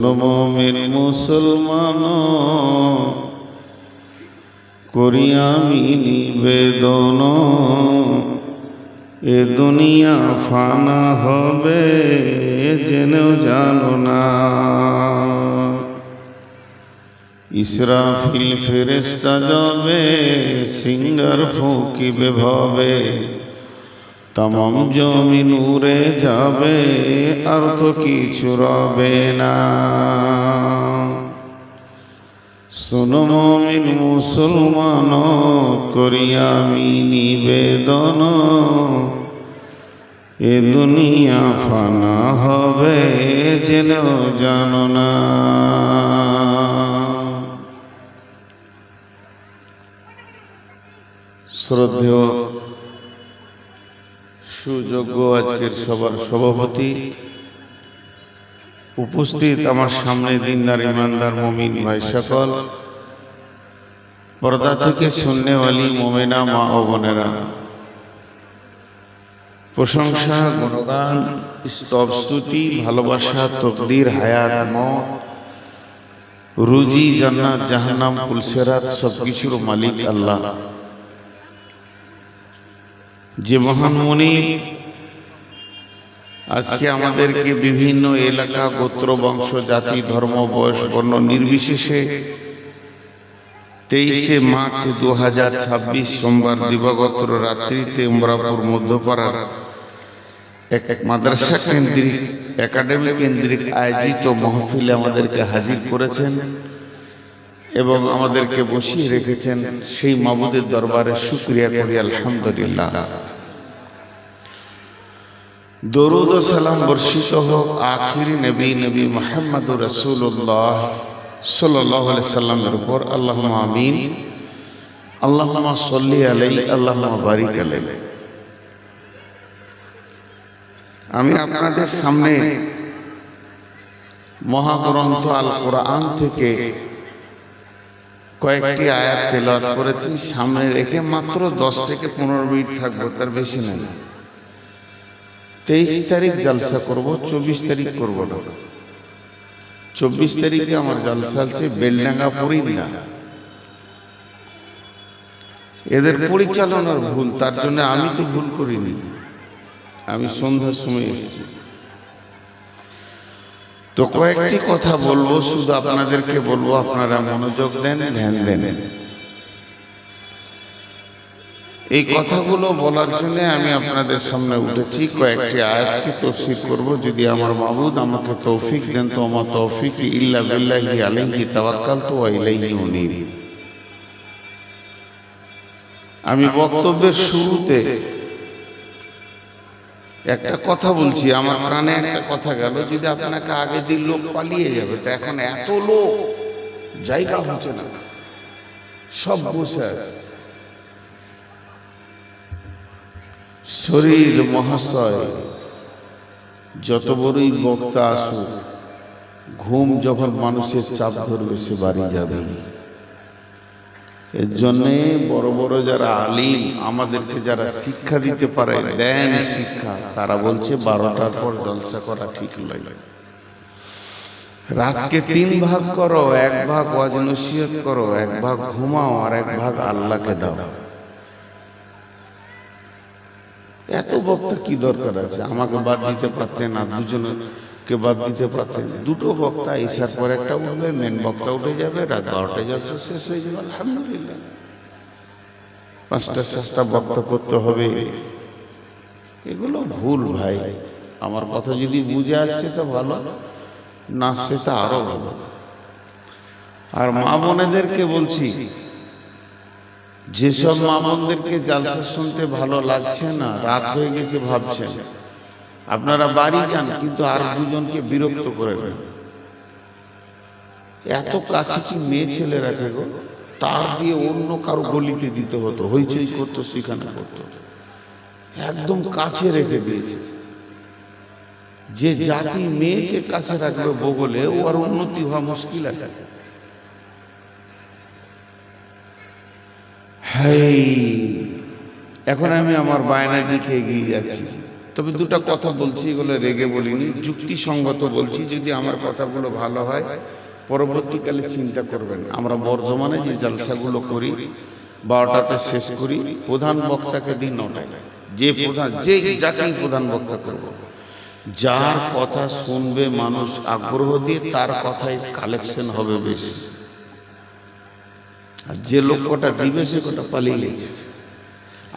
মুমিন মুসলমান করি আমি নিবেদন, এ দুনিয়া ফানা হবে জেনেও জানো না। ইসরাফিল ফেরেশতা যাবে সিঙ্গার ফুঁকিবে ভবে, তমাম জমিন উড়ে যাবে আর তো কিছু রবে না। শোনো মুমিন মুসলমান করি আমি নিবেদন, এ দুনিয়া ফানা হবে জেনেও জানো না। শ্রদ্ধেয় সুযোগ্য আজকের সবার সভাপতি, উপস্থিত আমার সামনে দিনদার ইমানদার মুমিন ভাই সকল, পর্দা থেকে শুননেওয়ালি মুমিনা মা ও বোনেরা, প্রশংসা গুণগান স্তব স্তুতি ভালোবাসা তকদির হায়াত মওত রুজি জান্নাত জাহান্নাম পুলসেরাত সবকিছুর মালিক আল্লাহ, যে মহান মুনিব আজকে আমাদেরকে বিভিন্ন এলাকা গোত্র বংশ জাতি ধর্ম বয়স বর্ণ নির্বিশেষে 23শে মার্চ 2026 সোমবার দিবাগত রাত্রিতে উমরাপুর মধ্যপাড়ার এক মাদ্রাসা কেন্দ্রিক একাডেমি কেন্দ্রিক আয়োজিত মাহফিলে আমাদেরকে হাজির করেছেন এবং আমাদেরকে বসিয়ে রেখেছেন। সেই মাবুদের দরবারে শুকরিয়া করি আলহামদুলিল্লাহ। দরুদ ও সালাম বর্ষিত হোক আখিরি নবী মুহাম্মদুর রাসূলুল্লাহ সাল্লাল্লাহু আলাইহি সাল্লামের উপর। আল্লাহুম্মা আমিন। আল্লাহুম্মা সাল্লি আলাইহি আল্লাহুম্মা বারিক আলাইহি। আমি আপনাদের সামনে মহাগ্রন্থ আল কোরআন থেকে কয়েকটি আয়াত তেলাওয়াত করেছি, সামনে রেখে মাত্র 10 থেকে 15 মিনিট থাকবো, তার বেশি নয়। 23 তারিখ জলসা করব, 24 তারিখ করব না। 24 তারিখে আমার জলসা আছে বেলডাঙ্গা পরিন্দা। এদের পরিচালনার ভুল, তার জন্য আমি তো ভুল করিনি, আমি সন্ধ্যার সময় এসেছি। তো কয়েকটি কথা বলবো, শুধু আপনাদেরকে বলবো আপনারা মনোযোগ দেন, ধ্যান দেন। এই কথাগুলো বলার জন্য আমি আপনাদের সামনে উঠেছি। কয়েকটি আয়াতকে তাফসীর করব, যদি আমার মাবুদ আমাকে তৌফিক দেন। তো আমার তৌফিক ইল্লা বিল্লাহি আলাইহি তাওয়াক্কালতু ওয়া ইলাইহি উনীব। আমি বক্তব্যের শুরুতে একটা কথা বলছি, আমার কানে একটা কথা গেল, যদি আপনাকে আগে দিন লোক পালিয়ে যাবে, তো এখন এত লোক জায়গা হচ্ছে না, সব বসে আছে। শরীর মহাশয় যত বড়ই বক্তা আসুক, ঘুম যখন মানুষের চাপ ধরবে সে বাড়ি যাবে। এর জন্যে বড় বড় যারা আলিম আমাদেরকে যারা শিক্ষা দিতে পারে, দেন শিক্ষা, তারা বলছে 12টার পর জলসা করা ঠিক নয়। রাতকে 3 ভাগ করো, 1 ভাগ ওয়াজ নসিহত করো, 1 ভাগ ঘুমাও, আর 1 ভাগ আল্লাহকে দাও। এত বক্তা কি দরকার আছে? আমাকে বাদ দিতে পারতেন, আর দুজনকে বাদ দিতে পারতেন। 2টো বক্তা ইশার পর একটা উঠবে, মেন বক্তা উঠে যাবে, রাত 12টায় জলসা শেষ হয়ে যাবে। আলহামদুলিল্লাহ। 5টা 6টা বক্তা করতে হবে, এগুলো ভুল ভাই। আমার কথা যদি বুঝে আসছে তো ভালো, না আসছে তো আরো ভালো। আর মা বোনেদেরকে বলছি, যেসব মা বোনদেরকে জালসা শুনতে ভালো লাগছে না, রাত হয়ে গেছে ভাবছেন, আপনারা বাড়ি যান, কিন্তু আর 2জনকে বিরক্ত করে দেন। এত কাছে কি মেয়ে ছেলে রাখে গো, তার দিয়ে অন্য কারো গলিতে দিতে হতো, হইচই করতো, সেখানে করতো, একদম কাছে রেখে দিয়েছে। যে জাতি মেয়েকে কাছে রাখবে বগলে, ও আর উন্নতি হওয়া মুশকিল আছে। এখন আমি আমার বায়নার দিকে এগিয়ে যাচ্ছি। তবে দুটো কথা বলছি, এগুলো রেগে বলিনি, যুক্তিসঙ্গত বলছি। যদি আমার কথাগুলো ভালো হয় পরবর্তীকালে চিন্তা করবেন। আমরা বর্ধমানে যে জলসাগুলো করি 12টাতে শেষ করি, প্রধান বক্তাকে দিন 9টায়। যে যাকেই প্রধান বক্তা করব, যার কথা শুনবে মানুষ আগ্রহ দিয়ে, তার কথাই কালেকশন হবে বেশি। আর যে লোক কটা দিবে সে কটা পালিয়ে গেছে,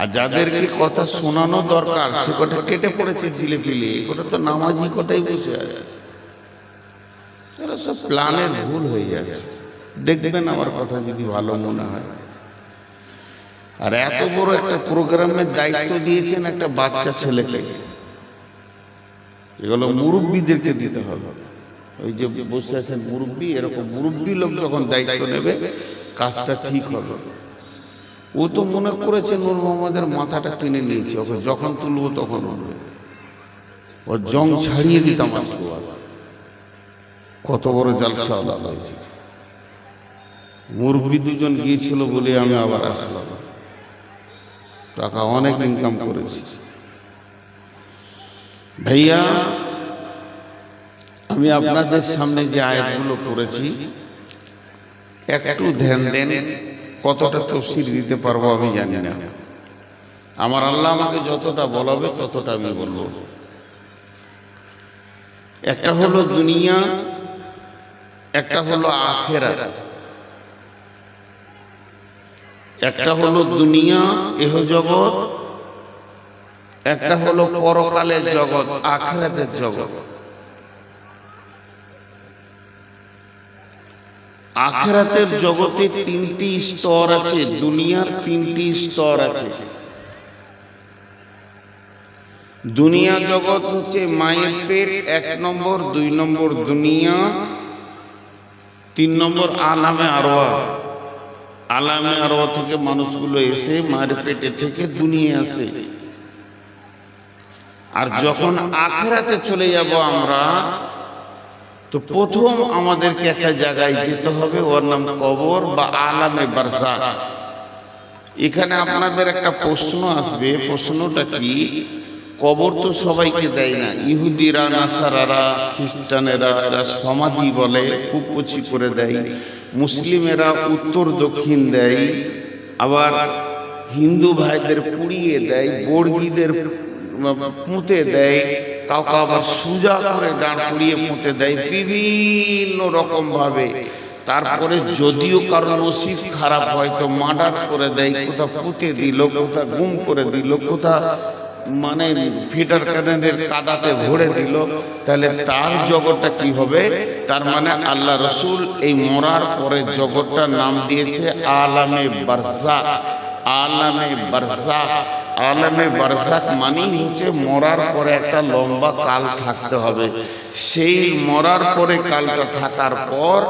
আর যাদেরকে কথা শোনানো দরকার সে কটা কেটে পড়েছে ঝিলে পিলে। কটা তো নামাজি কটাই বসে আছে। এরা সব প্ল্যানের ভুল হয়ে যাচ্ছে। দেখবেন আমার কথা যদি ভালো মনে হয়। আর এত বড় একটা প্রোগ্রামের দায়িত্ব দিয়েছেন একটা বাচ্চা ছেলেকে, এগুলো মুরব্বীদেরকে দিতে হবে। ওই যে বসে আছেন মুরব্বী, এরকম মুরব্বী লোক যখন দায়িত্ব নেবে কাজটা ঠিক হবে। ও তো মনে করেছে নূর মোহাম্মদের মাথাটা কিনে নিয়েছে, ওকে যখন তুলবো তখন উঠবে। ওর জং ছাড়িয়ে দিতাম আজকে। কত বড় জলসা হয়েছে। মুরব্বী দুজন গিয়েছিল বলে আমি আবার আসলাম। টাকা অনেক ইনকাম করেছি ভাইয়া। আমি আপনাদের সামনে যে আয়াতগুলো করেছি একটু ধ্যান দেন। কতটা তফসির দিতে পারবো আমি জানি না। আমার আল্লাহ আমাকে যতটা বলাবে ততটা আমি বলবো। একটা হলো দুনিয়া, একটা হলো আখিরাত। একটা হলো দুনিয়া, এহ জগৎ। একটা হলো পরকালের জগৎ, আখিরাতের জগৎ। আখিরাতের জগতে 3টি স্তর আছে, দুনিয়ার 3টি স্তর আছে। দুনিয়া জগৎ হচ্ছে মায়ের পেট, 1 নম্বর, 2 নম্বর দুনিয়া, 3 নম্বর আলামে আরওয়াহ। আলামে আরওয়াহ থেকে মানুষগুলো এসে মায়ের পেটে থেকে দুনিয়া আসে। আর যখন আখিরাতে চলে যাব আমরা, তো প্রথম আমাদেরকে একটা জায়গায় যেতে হবে, ওর নাম কবর বা আলামে বারজাখ। এখানে আপনাদের একটা প্রশ্ন আসবে। প্রশ্নটা কি? কবর তো সবাইকে দেয় না। ইহুদিরা, নাসারারা, খ্রিস্টানেরা এরা সমাধি বলে, কুপচি করে দেয়। মুসলিমেরা উত্তর দক্ষিণ দেয়। আবার হিন্দু ভাইদের পুড়িয়ে দেয়, বর্গীদের পুঁতে দেয়, কাউকে আবার সুজা করে দাঁড় করিয়ে পুঁতে দেয়, বিভিন্ন রকম ভাবে। তারপরে যদিও কারো নসিব খারাপ হয় তো মার্ডার করে দেয়, কোথা পুঁতে দিল, কোথা গুম করে দিল, কোথা মানে ফিটার কানের কাদাতে ভরে দিল। তাহলে তার জগৎটা কি হবে? তার মানে আল্লাহ রসুল এই মরার পরে জগৎটার নাম দিয়েছে আলামে বারজাখ। আলামে বারজাখ, আলামে বারজাখ মানেই হচ্ছে মরার পরে একটা লম্বা কাল থাকতে হবে। সেই মরার পরে কালটা থাকার পর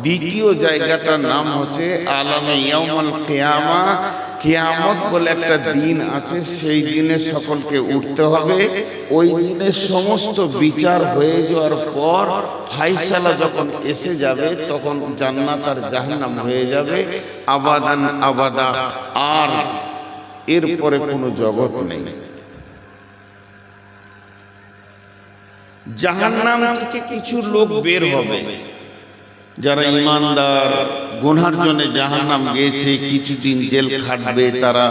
দ্বিতীয় জায়গাটার নাম হচ্ছে আলামে ইয়াউমুল কিয়ামা। কিয়ামত বলে একটা দিন আছে, সেই দিনে সকলকে উঠতে হবে। ওই দিনে সমস্ত বিচার হয়ে যাওয়ার পর ফায়সালা যখন এসে যাবে, তখন জান্নাত আর জাহান্নাম হয়ে যাবে আবাদান আবাদা। আর এরপরে কোনো জগৎ নেই। জাহান্নাম থেকে কিছু লোক বের হবে, যারা ইমানদার, গুনার জন্য জাহান্নাম গিয়েছে, কিছুদিন জেল খাটবে। তারা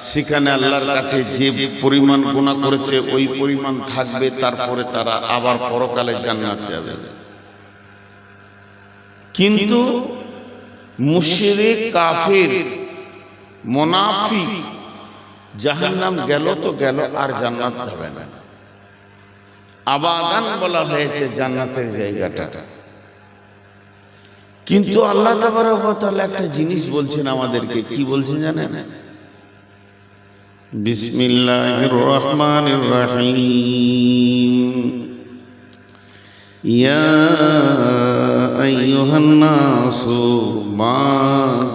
সেখানে আল্লাহর কাছে যে পরিমাণ গুনাহ করেছে ওই পরিমাণ থাকবে। তারপরে তারা আবার পরকালে জান্নাত যাবে। কিন্তু মুশরিক, কাফির, মুনাফিক জাহান্নাম গেল তো গেল, আর জান্নাত যাবে না। আবাদান বলা হয়েছে জান্নাতের জায়গাটা। কিন্তু আল্লাহ তাবারক ওয়া তাআলা একটা জিনিস বলছেন আমাদেরকে। কি বলছেন জানেন? বিসমিল্লাহির রহমানির রহিম। ইয়া আইয়ুহান নাসু মা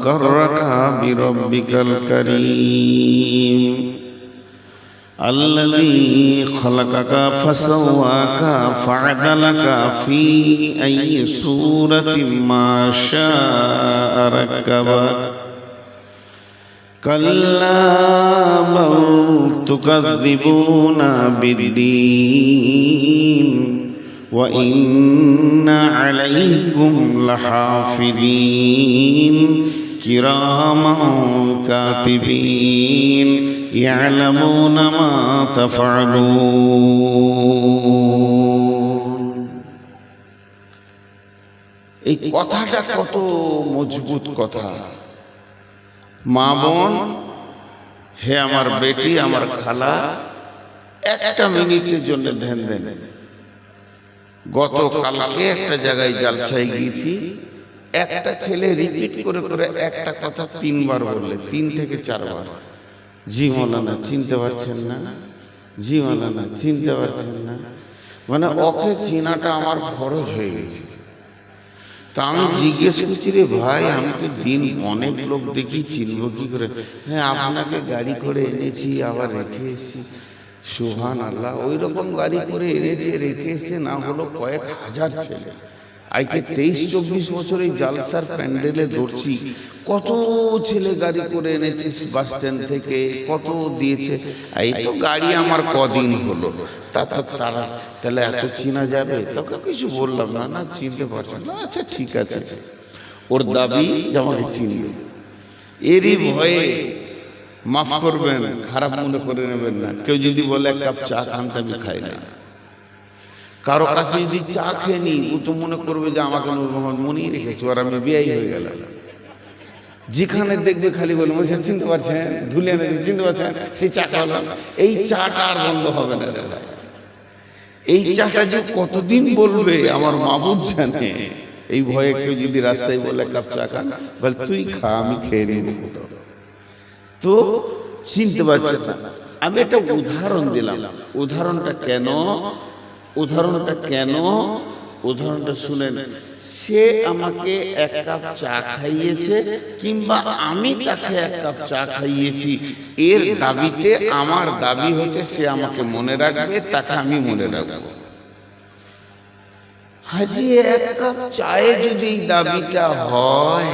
গাররাকা বিরাব্বিকাল কারীম الذي خلقك فسواك فعدلك في أي سورة ما شاء ركبك কাল্লা বাল তুকাযযিবুনা বিদ্দীন ওয়া ইন্না আলাইকুম লাহাফিযীন কিরামান কাতিবিন ইয়ালামুনা মা তাফআলুন। এই কথাটা কত মজবুত কথা। মা বোন, হে আমার বেটি, আমার খালা, একটা মিনিটের জন্য ধ্যান দেন। গতকালকে একটা জায়গায় জালসায় গিয়েছি, একটা ছেলে রিপিট করে করে একটা কথা 3 বার বললে, 3 থেকে 4 বার। জি মৌলানা চিনতে পারছেন না, জি মৌলানা চিনতে পারছেন না, মানে ওকে চিনাটা আমার ফরজ হয়ে গেছে। তা আমি জিজ্ঞেস করছি, রে ভাই, আমি তো দিন অনেক লোক দেখি, চিনব কি করে? হ্যাঁ, আপনাকে গাড়ি করে এনেছি, আবার রেখে এসেছি। সুবহানাল্লাহ, ওই রকম গাড়ি করে এনেছে, রেখে এসে না হলো কয়েক হাজার ছেলে। আজকে 23-24 বছর এই জালসার প্যান্ডেলে ধরছি, কত ছেলে গাড়ি করে এনেছে বাস স্ট্যান্ড থেকে, কত দিয়েছে। এই তো গাড়ি আমার কদিন হলো, তারা তাহলে এত চিনা যাবে? তোকে কিছু বললাম না, না চিনতে পারছেন না, আচ্ছা ঠিক আছে। ওর দাবি যে আমাকে চিনবে, এরই ভয়ে মাফ করবেন, খারাপ মনে করে নেবেন না। কেউ যদি বলে 1 কাপ চা খান, আমি খাই না। কারো কাছে যদি চা খেয়ে নি, ও তো মনে করবে যে আমাকে নূর মোহাম্মদ মনেই রেখেছে, আর আমি বিয়াই হয়ে গেলাম। যেখানে দেখবে খালি বলবো, চিনতে পারছেন, ধুলে এনে চিনতে পারছেন, সেই চা খাওয়ালাম। এই চাটা আর বন্ধ হবে না রে ভাই। এই চাটা যে কতদিন বলবে আমার মাবুদ জানে। এই ভয়ে কেউ যদি রাস্তায় বলে 1 কাপ চা খান, বল তুই খা, আমি খেয়ে নিব। তো চিনতে পারছেন না। আমি একটা উদাহরণ দিলাম। উদাহরণটা কেন? উদাহরণটা শুনেন। সে আমাকে 1 কাপ চা খাইয়েছে, কিংবা আমি তাকে 1 কাপ চা খাইয়েছি, এর দাবিতে আমার দাবি হচ্ছে সে আমাকে মনে রাখবে, তাকে আমি মনে রাখবো। হাজি 1 কাপ চায়ে যদি দাবিটা হয়,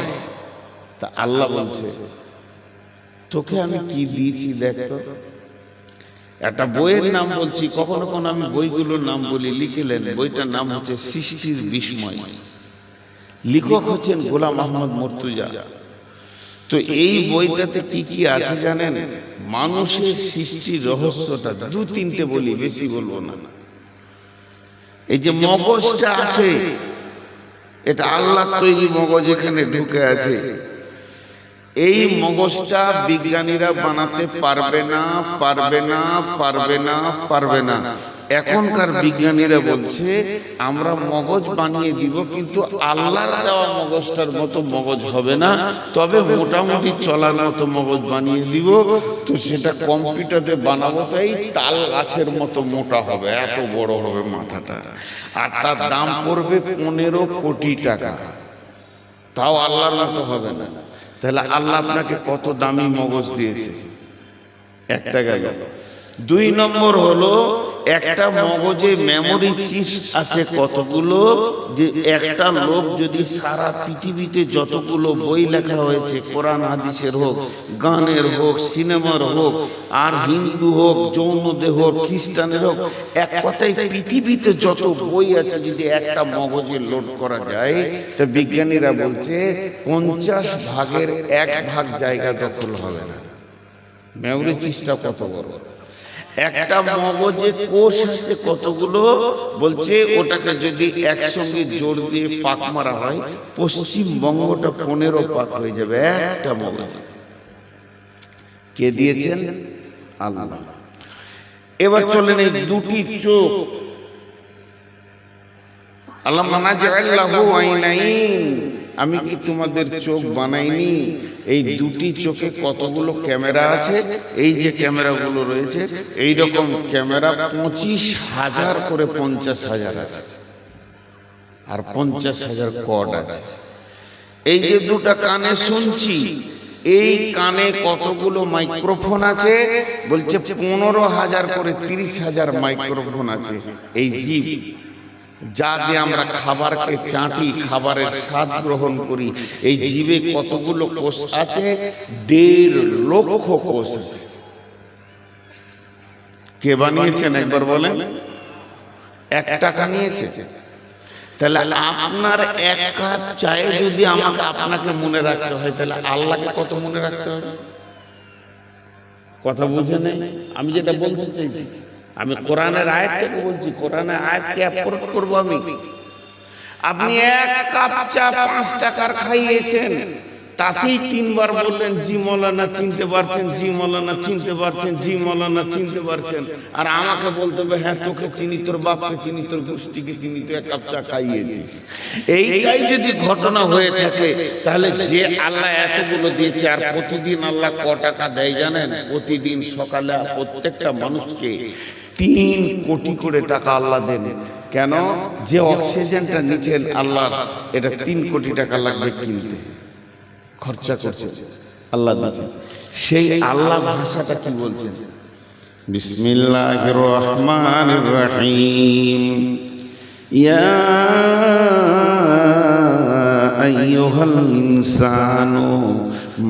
তা আল্লাহ বলছে তোকে আমি কি দিয়েছি দেখতো। একটা বইয়ের নাম বলছি, কখনো কখনো আমি বইগুলোর নাম বলি, লিখেলেন। বইটার নাম হচ্ছে সৃষ্টির বিস্ময়। লেখক হচ্ছেন গোলাম আহমদ মর্তুজা। তো এই বইটাতে কি কি আছে জানেন? মানুষের সৃষ্টির রহস্যটা 2-3টে বলি, বেশি বলবো না। এই যে মগজটা আছে, এটা আল্লাহর তৈরি মগজ, এখানে ঢুকে আছে। এই মগজটা বিজ্ঞানীরা বানাতে পারবে না। এখনকার বিজ্ঞানীরা বলছে আমরা মগজ বানিয়ে দিব, কিন্তু আল্লাহর দেওয়া মগজটার মতো মগজ হবে না, তবে মোটামুটি চলার মতো মগজ বানিয়ে দিব। তো সেটা কম্পিউটারে বানাবো, তো এই তাল গাছের মতো মোটা হবে, এত বড় হবে মাথাটা, আর তার দাম পড়বে 15 কোটি টাকা। তাও আল্লাহর মতো হবে না। তাহলে আল্লাহ আপনাকে কত দামি মগজ দিয়েছে? একটা গেল। 2 নম্বর হলো, একটা মগজে মেমোরি চিপস আছে কতগুলো, যে একটা লোক যদি সারা পৃথিবীতে যতগুলো বই লেখা হয়েছে, কোরআন হাদিসের হোক, গানের হোক, সিনেমার হোক, আর হিন্দু হোক, যৌনদেহ হোক, খ্রিস্টানের হোক, এক কথায় পৃথিবীতে যত বই আছে যদি একটা মগজে লোড করা যায়, তা বিজ্ঞানীরা বলছে 50 ভাগের 1 ভাগ জায়গা দখল হবে না। মেমোরি চিপসটা কত বড়! একটা মগজে কোষ আছে কতগুলো, বলছে ওটাকে যদি একসঙ্গে জোর দিয়ে পাক মারা হয়, পশ্চিমবঙ্গটা 15 পাক হয়ে যাবে একটা মগজে। কে দিয়েছেন? আল্লাহ। এবার চলেন এই 2টি চোখ। আল্লাহ মানা জাআল্লাহু আইনাইন, আমি কি তোমাদের চোখ বানাইনি? এই 2টি চোখে কতগুলো ক্যামেরা আছে? এই যে ক্যামেরাগুলো রয়েছে, এই রকম ক্যামেরা 25,000 করে 50,000 আছে, আর 50,000 কর্ড আছে। এই যে 2টা কানে শুনছি, এই কানে কতগুলো মাইক্রোফোন আছে? বলছে 15,000 করে 30,000 মাইক্রোফোন আছে। এই জিভ, যা দিয়ে আমরা খাবারকে চাটি, খাবারের স্বাদ গ্রহণ করি, এই জীবে কতগুলো কোষ আছে? 1.5 লক্ষ কোষ আছে। কে বানিয়েছেন একবার বলেন? 1 টাকা নিয়েছে? তাহলে আপনার 1 কাপ চায়ে যদি আপনাকে মনে রাখতে হয়, তাহলে আল্লাহকে কত মনে রাখতে হবে? কথা বুঝে নেই আমি যেটা বলতে চাইছি। আমি কোরআনের আয়াত থেকে বলছি, কোরআনের আয়াতকে অ্যাপ্রোচ করব আমি। আপনি 1 কাপ চা 5 টাকার খাইয়েছেন, তাতেই 3 বার বললেন জি মৌলানা চিনতে পারছেন, জি মৌলানা চিনতে পারছেন, জি মৌলানা চিনতে পারছেন। আর আমাকে বলতে হবে হ্যাঁ তোকে চিনি, তোর বাপকে চিনি, তোর গোষ্ঠীকে চিনি, তুই 1 কাপ চা খাইয়েছিস। এইটাই যদি ঘটনা হয়ে থাকে, তাহলে যে আল্লাহ এতগুলো দিয়েছে, আর প্রতিদিন আল্লাহ ক টাকা দেয় জানেন? প্রতিদিন সকালে প্রত্যেকটা মানুষকে 3 কোটি করে টাকা আল্লাহ দেন। কেন? যে অক্সিজেনটা নিচ্ছেন আল্লাহ, এটা 3 কোটি টাকা লাগবে কিনতে, খরচা করছে আল্লাহ দিয়েছে। সেই আল্লাহ ভাষাটা কি বলছেন? বিসমিল্লাহির রহমানির রহিম। ইয়া আইয়ুহাল ইনসানু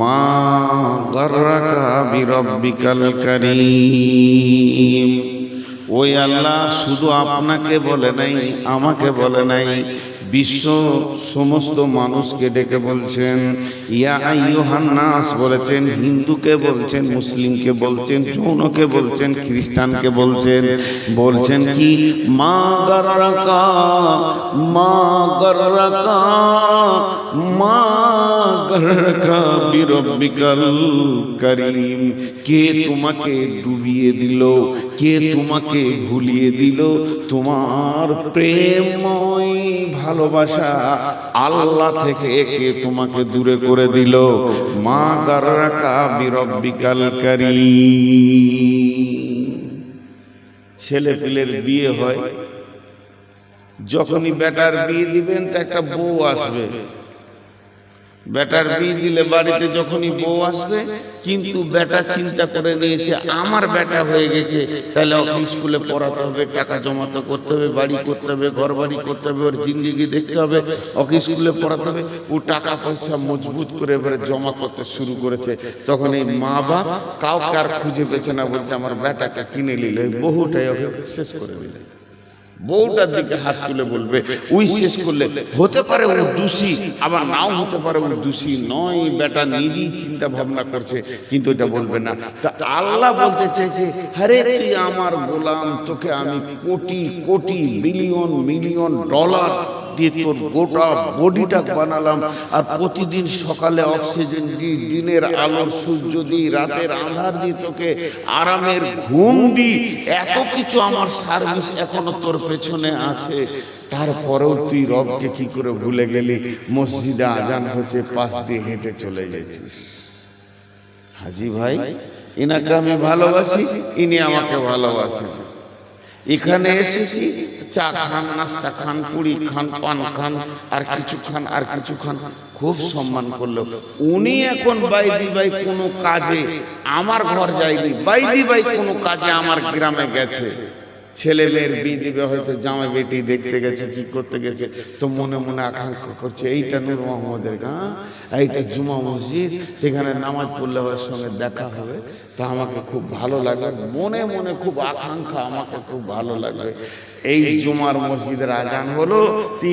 মা গাররাকা বিরাব্বিকাল কারীম। ওই আল্লাহ শুধু আপনাকে বলে নাই, আমাকে বলে নাই, বিশ্ব সমস্ত মানুষকে ডেকে বলছেন। ইয়া আইয়ুহান নাস বলেছেন, হিন্দুকে বলছেন, মুসলিমকে বলছেন, জৈনকে বলছেন, খ্রিস্টানকে বলছেন। বলছেন কি? মা গাররাকা, মা গাররাকা, মা গাররাকা বিরাব্বিকাল কারীম। কে তোমাকে ডুবিয়ে দিল? কে তোমাকে ভুলিয়ে দিল তোমার প্রেমময় ভালোবাসা আল্লাহ থেকে? কে তোমাকে দূরে করে দিল? মা গাররাকা বিরাব্বিকাল কারীম। ছেলে পিলের বিয়ে হয়, যখনই বেটার বিয়ে দিবেন তো একটা বউ আসবে। বেটার বিয়ে দিলে বাড়িতে যখনই বউ আসবে, কিন্তু বেটা চিন্তা করে নিয়েছে আমার বেটা হয়ে গেছে, তাহলে ওকে স্কুলে পড়াতে হবে, টাকা জমাতে করতে হবে, বাড়ি করতে হবে, ঘর বাড়ি করতে হবে, ওর জিন্দেগি দেখতে হবে, ওকে স্কুলে পড়াতে হবে। ও টাকা পয়সা মজবুত করে এবারে জমা করতে শুরু করেছে। তখন এই মা বাপ কাউকে আর খুঁজে পেয়েছে না, বলছে আমার বেটাকে কিনে নিল, বহুটাই ওকে শেষ করে দিলে। বউটার দিকে হাত তুলে বলবে ওই শেষ করলে। হতে পারে ও দোষী, আবার নাও হতে পারে ও দোষী নয়, বেটা নিজেই চিন্তা ভাবনা করছে, কিন্তু এটা বলবে না। তা আল্লাহ বলতে চাইছে, আরে তুই আমার গোলাম, তোকে আমি crore crore billion million dollar দিয়ে তোর গোটা বডিটা বানালাম, আর প্রতিদিন সকালে অক্সিজেন দিই, দিনের আলোর সূর্য দিই, রাতের আঁধার দিই, তোকে আরামের ঘুম দিই, এত কিছু আমার সার্ভিস এখনো তোর পেছনে আছে। তারপরেও তুই রবকে কি করে ভুলে গেলি? মসজিদে আজান হচ্ছে, পাশ দিয়ে হেঁটে চলে গেছিস। হাজি ভাই, ইনাকে আমি ভালোবাসি, ইনি আমাকে ভালোবাসেন। এখানে এসেছি, চা খান, নাস্তা খান, পুরি খান, পান খান, আর কিছু খান, আর কিছু খান, খুব সম্মান করলো। উনি এখন বাইদি ভাই কোনো কাজে আমার ঘর যায়নি, বাইদি ভাই কোনো কাজে আমার গ্রামে গেছে, ছেলে মেয়ের বিয়ে দিবে, হয়তো জামাই বেটি দেখতে গেছে, কি করতে গেছে, তো মনে মনে আকাঙ্ক্ষা করছে এইটা নূর মোহাম্মদের গাঁ, এইটা জুমা মসজিদ, এখানে নামাজ পড়লে ওর সঙ্গে দেখা হবে, তা আমাকে খুব ভালো লাগবে, মনে মনে খুব আকাঙ্ক্ষা, আমাকে খুব ভালো লাগবে। এই জুমার মসজিদের আজান হলো,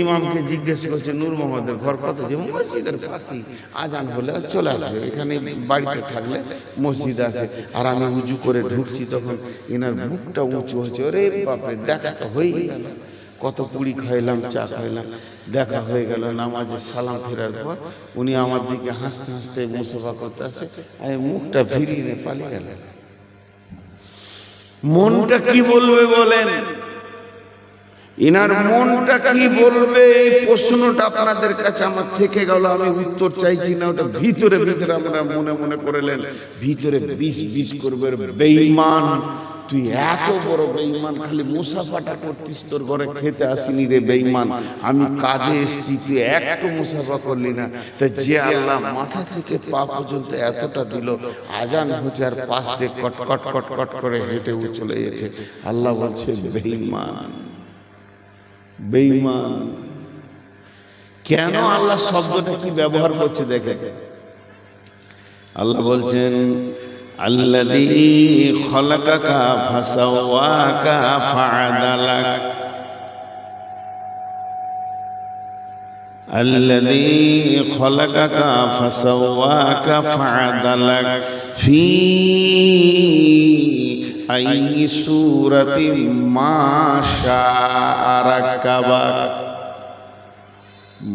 ইমামকে জিজ্ঞেস করছে নূর মোহাম্মদের ঘর কত? যে মসজিদের পাশেই, আজান হলে চলে আসবে, এখানে বাড়িতে থাকলে মসজিদ আছে। আর আমি উঁচু করে ঢুকছি, তখন এনার বুকটা উঁচু হচ্ছে, ওরে বাপরে, দেখা তো হয়ে গেল, কত পুরি খাইলাম, চা খাইলাম, দেখা হয়ে গেল। নামাজে সালাম ফেরার পর উনি আমার দিকে হাসতে হাসতে মুসাফা করতে আসে, আমি মুখটা ফিরিয়ে পালিয়ে গেল। মনটা কি বলবে বলেন? ইনার মনটা কি বলবে? এই প্রশ্নটা আপনাদের কাছে আমার থেকে গেল, আমি উত্তর চাইছি না, ওটা ভিতরে ভিতরে আমরা মনে মনে করলেন, ভিতরে বিষ বিষ করবে, বেঈমান তুই এত বড় বেঈমান, খালি মুসাফাটা করতিস, তোর ঘরে খেতে আসিনি রে বেঈমান, আমি কাজে এসেছি, তুই একটু মুসাফা করলি না। তা যে আল্লাহ মাথা থেকে পা পর্যন্ত এতটা দিল, আজান হচ্ছে আর পাশ দিয়ে কট কট কট কট করে হেঁটে চলে গেছে, আল্লাহ বলছে বেঈমান। বেঈমান। কেন আল্লাহ শব্দটা কি ব্যবহার করছে দেখেন। আল্লাহ বলছেন আল্লাযী খলাকাকা ফাসাওয়াকা ফাআদালাক, আল্লাযী খলাকাকা ফাসাওয়াকা ফাআদালাক ফি আইয়ি সূরাতিন মা শাআ রাক্কাবাক।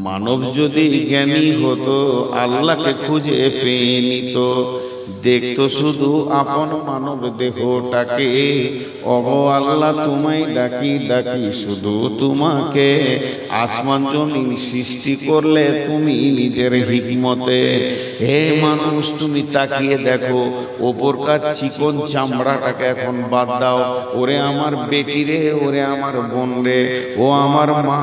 মানব যদি জ্ঞানী হতো আল্লাহকে খুঁজে পেয়ে নিত, দেখতো শুধু আপন মানব দেহটাকে। ওগো আল্লাহ তোমায় ডাকি ডাকি শুধু তোমাকে, আসমান জমিন সৃষ্টি করলে তুমি নিজের হিকমতে। হে মানুষ তুমি তাকিয়ে দেখো, ওপরকার চিকন চামড়াটাকে এখন বাদ দাও। ওরে আমার বেটি রে, ওরে আমার বোন রে, ও আমার মা,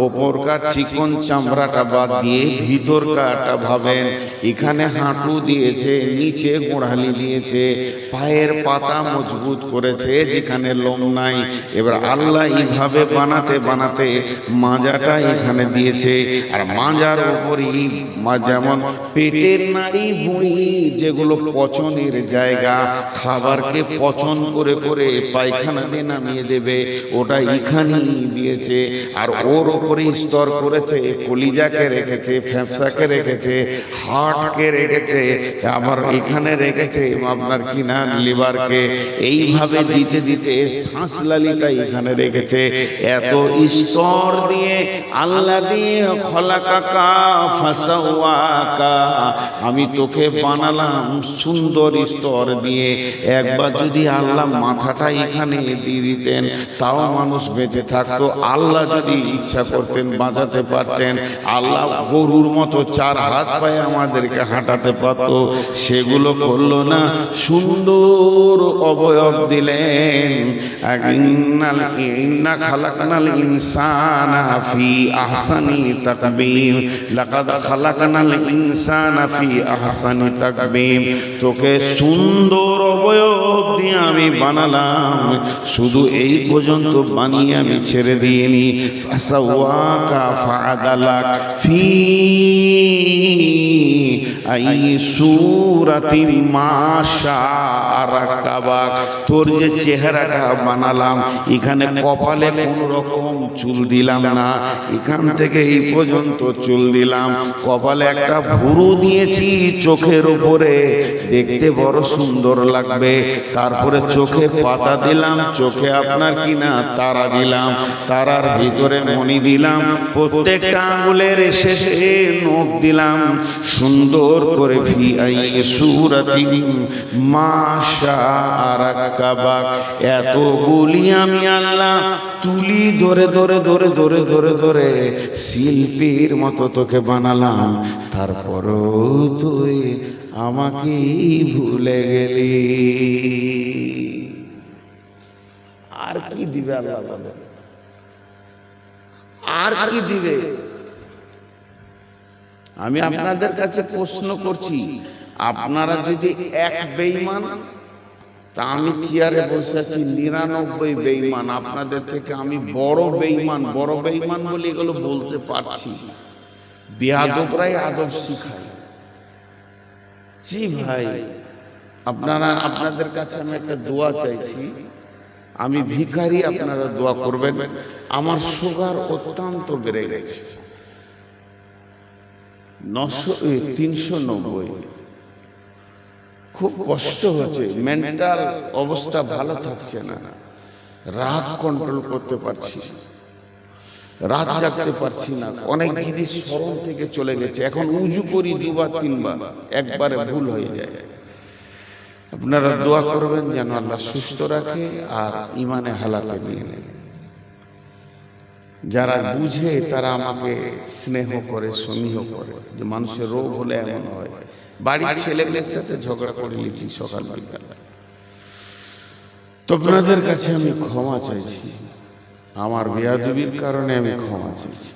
ওপরকার চিকন চামড়াটা বাদ দিয়ে ভিতরকারটা ভাবেন। এখানে হাঁটু দিয়েছে, নিচে গোড়ালি দিয়েছে, পায়ের পাতা মজবুত করেছে যেখানে লোম নাই। এবার আল্লাহ এইভাবে বানাতে বানাতে মাজাটা এখানে দিয়েছে, আর মাজার উপরই যেমন পেটের নাড়ি ভুঁড়ি যেগুলো পচনের জায়গা, খাবারকে পচন করে করে পায়খানা দিয়ে নামিয়ে দেবে, ওটা এখানেই দিয়েছে। আর ওর উপরে স্তর করেছে, কলিজাকে রেখেছে, ফ্যাপসাকে রেখেছে, হার্টকে রেখেছে, আবার এখানে রেখেছে আপনার কিনা লিভারকে। এইভাবে দিতে দিতে শ্বাসলালিটা এখানে রেখেছে। এত স্তর দিয়ে আল্লাহ দিয়ে খলাকাকা ফাসাওয়াকা, আমি তোকে বানালাম সুন্দর স্তর দিয়ে। একবার যদি আল্লাহ মাথাটা এখানে দিয়ে দিতেন তাও মানুষ বেঁচে থাকতো। আল্লাহ যদি ইচ্ছা করতেন বাঁচাতে পারতেন। আল্লাহ গরুর মতো 4 হাত পায়ে আমাদেরকে হাঁটাতে পারত, সেগুলো করলো না। সুন্দর অবয়ব দিলেন। ইন্না খালাকনাল ইনসানা ফি আহসানি তাকবীম, লাকাদ খালাকনাল ইনসানা ফি আহসানি তাকবীম। তোকে সুন্দর অবয়ব দিয়ে আমি বানালাম, শুধু এই পর্যন্ত বানিয়ে আমি ছেড়ে দিইনি। ফাসাওয়াকা ফাআদালাক ফি আইয়ি সূরাতিন মা শাআ রাক্কাবাক। তোর যে চেহারাটা বানালাম, এখানে কপালে কোনো রকম চুল দিলাম না, এখান থেকে এই পর্যন্ত চুল দিলাম। কপালে একটা ভুরু দিয়েছি চোখের উপরে, দেখতে বড় সুন্দর লাগবে। তারপরে চোখে পাতা দিলাম, চোখে আপনার কিনা তারা দিলাম, তারার ভিতরে মণি দিলাম, প্রত্যেকটা আঙুলের শেষে নখ দিলাম সুন্দর করে। ফি আইয়ি সূরাতিন মা শাআ রাক্কাবাক। এতগুলি আমি আল্লাহ তুলি ধরে ধরে ধরে ধরে ধরে ধরে শিল্পীর মতো তোকে বানালাম, তারপরও তুই আমাকেই ভুলে গেলি। আর কি দিবে আল্লাহ বলে? আর কি দিবে? আমি আপনাদের কাছে প্রশ্ন করছি, আপনারা যদি এক বেঈমান, তা আমি চেয়ারে বসে আছি 99 বেঈমান, আপনাদের থেকে আমি বড় বেঈমান। বড় বেঈমান বলে এগুলো বলতে পারছি, বেয়াদবরাই আদব শিখায়। জি ভাই, আপনাদের কাছে আমি একটা দোয়া চাইছি। আমি ভিখারি, আপনারা দোয়া করবেন। আমার সুগার অত্যন্ত বেড়ে গেছে, 390। খুব কষ্ট হচ্ছে, মেন্টাল অবস্থা ভালো থাকছে না, রাত কন্ট্রোল করতে পারছি, রাত জাগতে পারছি না, অনেক জিনিস স্মরণ থেকে চলে গেছে। এখন উজু করি 2 বার 3 বার, একবারে ভুল হয়ে যায়। আপনারা দোয়া করবেন যেন আল্লাহ সুস্থ রাখে আর ইমানে হালাতে নিয়ে নেন। যারা বুঝে তারা আমাকে স্নেহ করে, সমীহ করে, যে মানুষের রোগ হলে এমন হয়। বাড়ির ছেলেমেয়ের সাথে ঝগড়া করে নিয়েছি সকাল বিকাল। তো আপনাদের কাছে আমি ক্ষমা চাইছি, আমার বেয়াদবির কারণে আমি ক্ষমা চাইছি।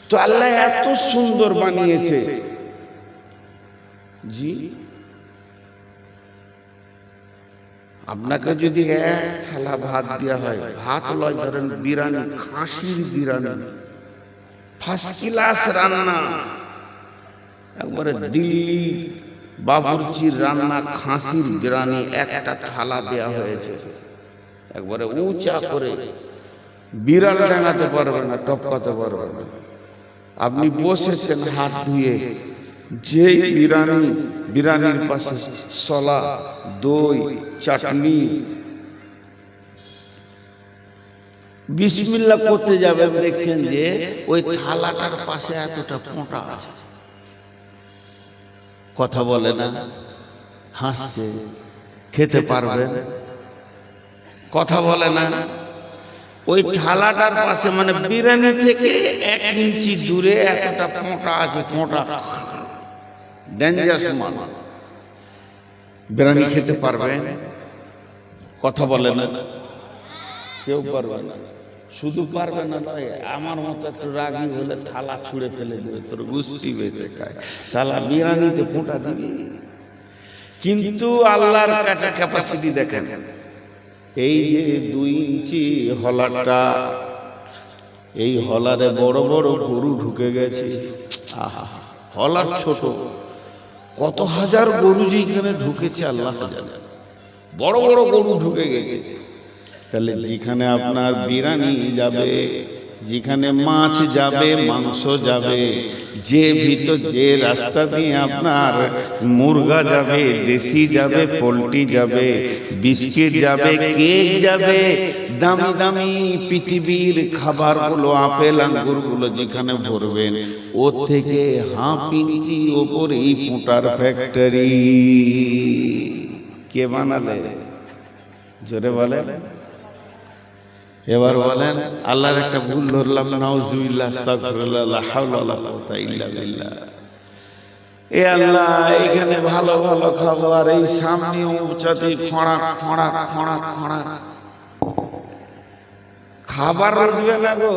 তো আল্লাহ এত সুন্দর বানিয়েছে, জি আপনাকে যদি এক থালা ভাত দেওয়া হয়, ভাত লয় ধরেন বিরিয়ানি, খাসির বিরিয়ানি, ফার্স্ট ক্লাস রান্না, একবারে দিল্লি বাবুর্চির রান্না খাসির বিরিয়ানি একটা থালা দেওয়া হয়েছে, একবারে উঁচা করে, বিড়াল ডাঙাতে পারবে না, টপকাতে পারবে না। আপনি বসেছেন হাত ধুয়ে, যেই বিরিয়ানির পাশে সলা, দই, চাটনি, বিসমিল্লাহ করতে যাবেন, দেখছেন যে ওই থালাটার পাশে এতটা পোঁটা আছে, কথা বলে না, হাসছে, খেতে পারবেন, কথা বলে না। ওই থালাটার পাশে মানে বিরিয়ানি থেকে 1 ইঞ্চি দূরে এতটা পোঁটা আছে, পোঁটা, ডেঞ্জারাস মাল। বিরিয়ানি খেতে পারবেন, কথা বলে না, কেউ পারবে না। শুধু পারবে না নয়, আমার মতো একটু রাগী হলে থালা ছুঁড়ে ফেলে দেবে, তোর গুষ্টি বেঁচে খায়, শালা বিরিয়ানিতে পোঁটা দিবি। কিন্তু আল্লাহর কাছে ক্যাপাসিটি দেখেন, এই যে 2 ইঞ্চি হলারটা, এই হলারে বড় বড় গরু ঢুকে গেছে। আহা, হলার ছোট, কত হাজার গরু যেখানে ঢুকেছে আল্লাহ জানে, বড় বড় গরু ঢুকে গেছে। তাহলে যেখানে আপনার বিরিয়ানি যাবে, যেখানে মাছ যাবে, মাংস যাবে, যে ভিতর যে রাস্তা দিয়ে আপনার মুরগা যাবে, দেশি যাবে, পোলট্রি যাবে, বিস্কিট যাবে, কেক যাবে, দামি দামি পৃথিবীর খাবারগুলো, আপেল আঙ্গুরগুলো যেখানে ভরবেন, ওর থেকে 1/2 ইঞ্চি ওপরে এই পোঁটার ফ্যাক্টরি কে বানালে? জোরে বলেন। এবার বলেন, আল্লাহর একটা ভুল ধরলাম, নাউজুবিল্লাহ, আস্তাগফিরুল্লাহ, লা হাওলা ওয়ালা কুওয়াতা ইল্লা বিল্লাহ। এ আল্লাহ, এখানে ভালো ভালো খাবার, এই সামনে উঁচাতে খড়া খড়া খড়া খড়া, খাবার রুজবে না গো।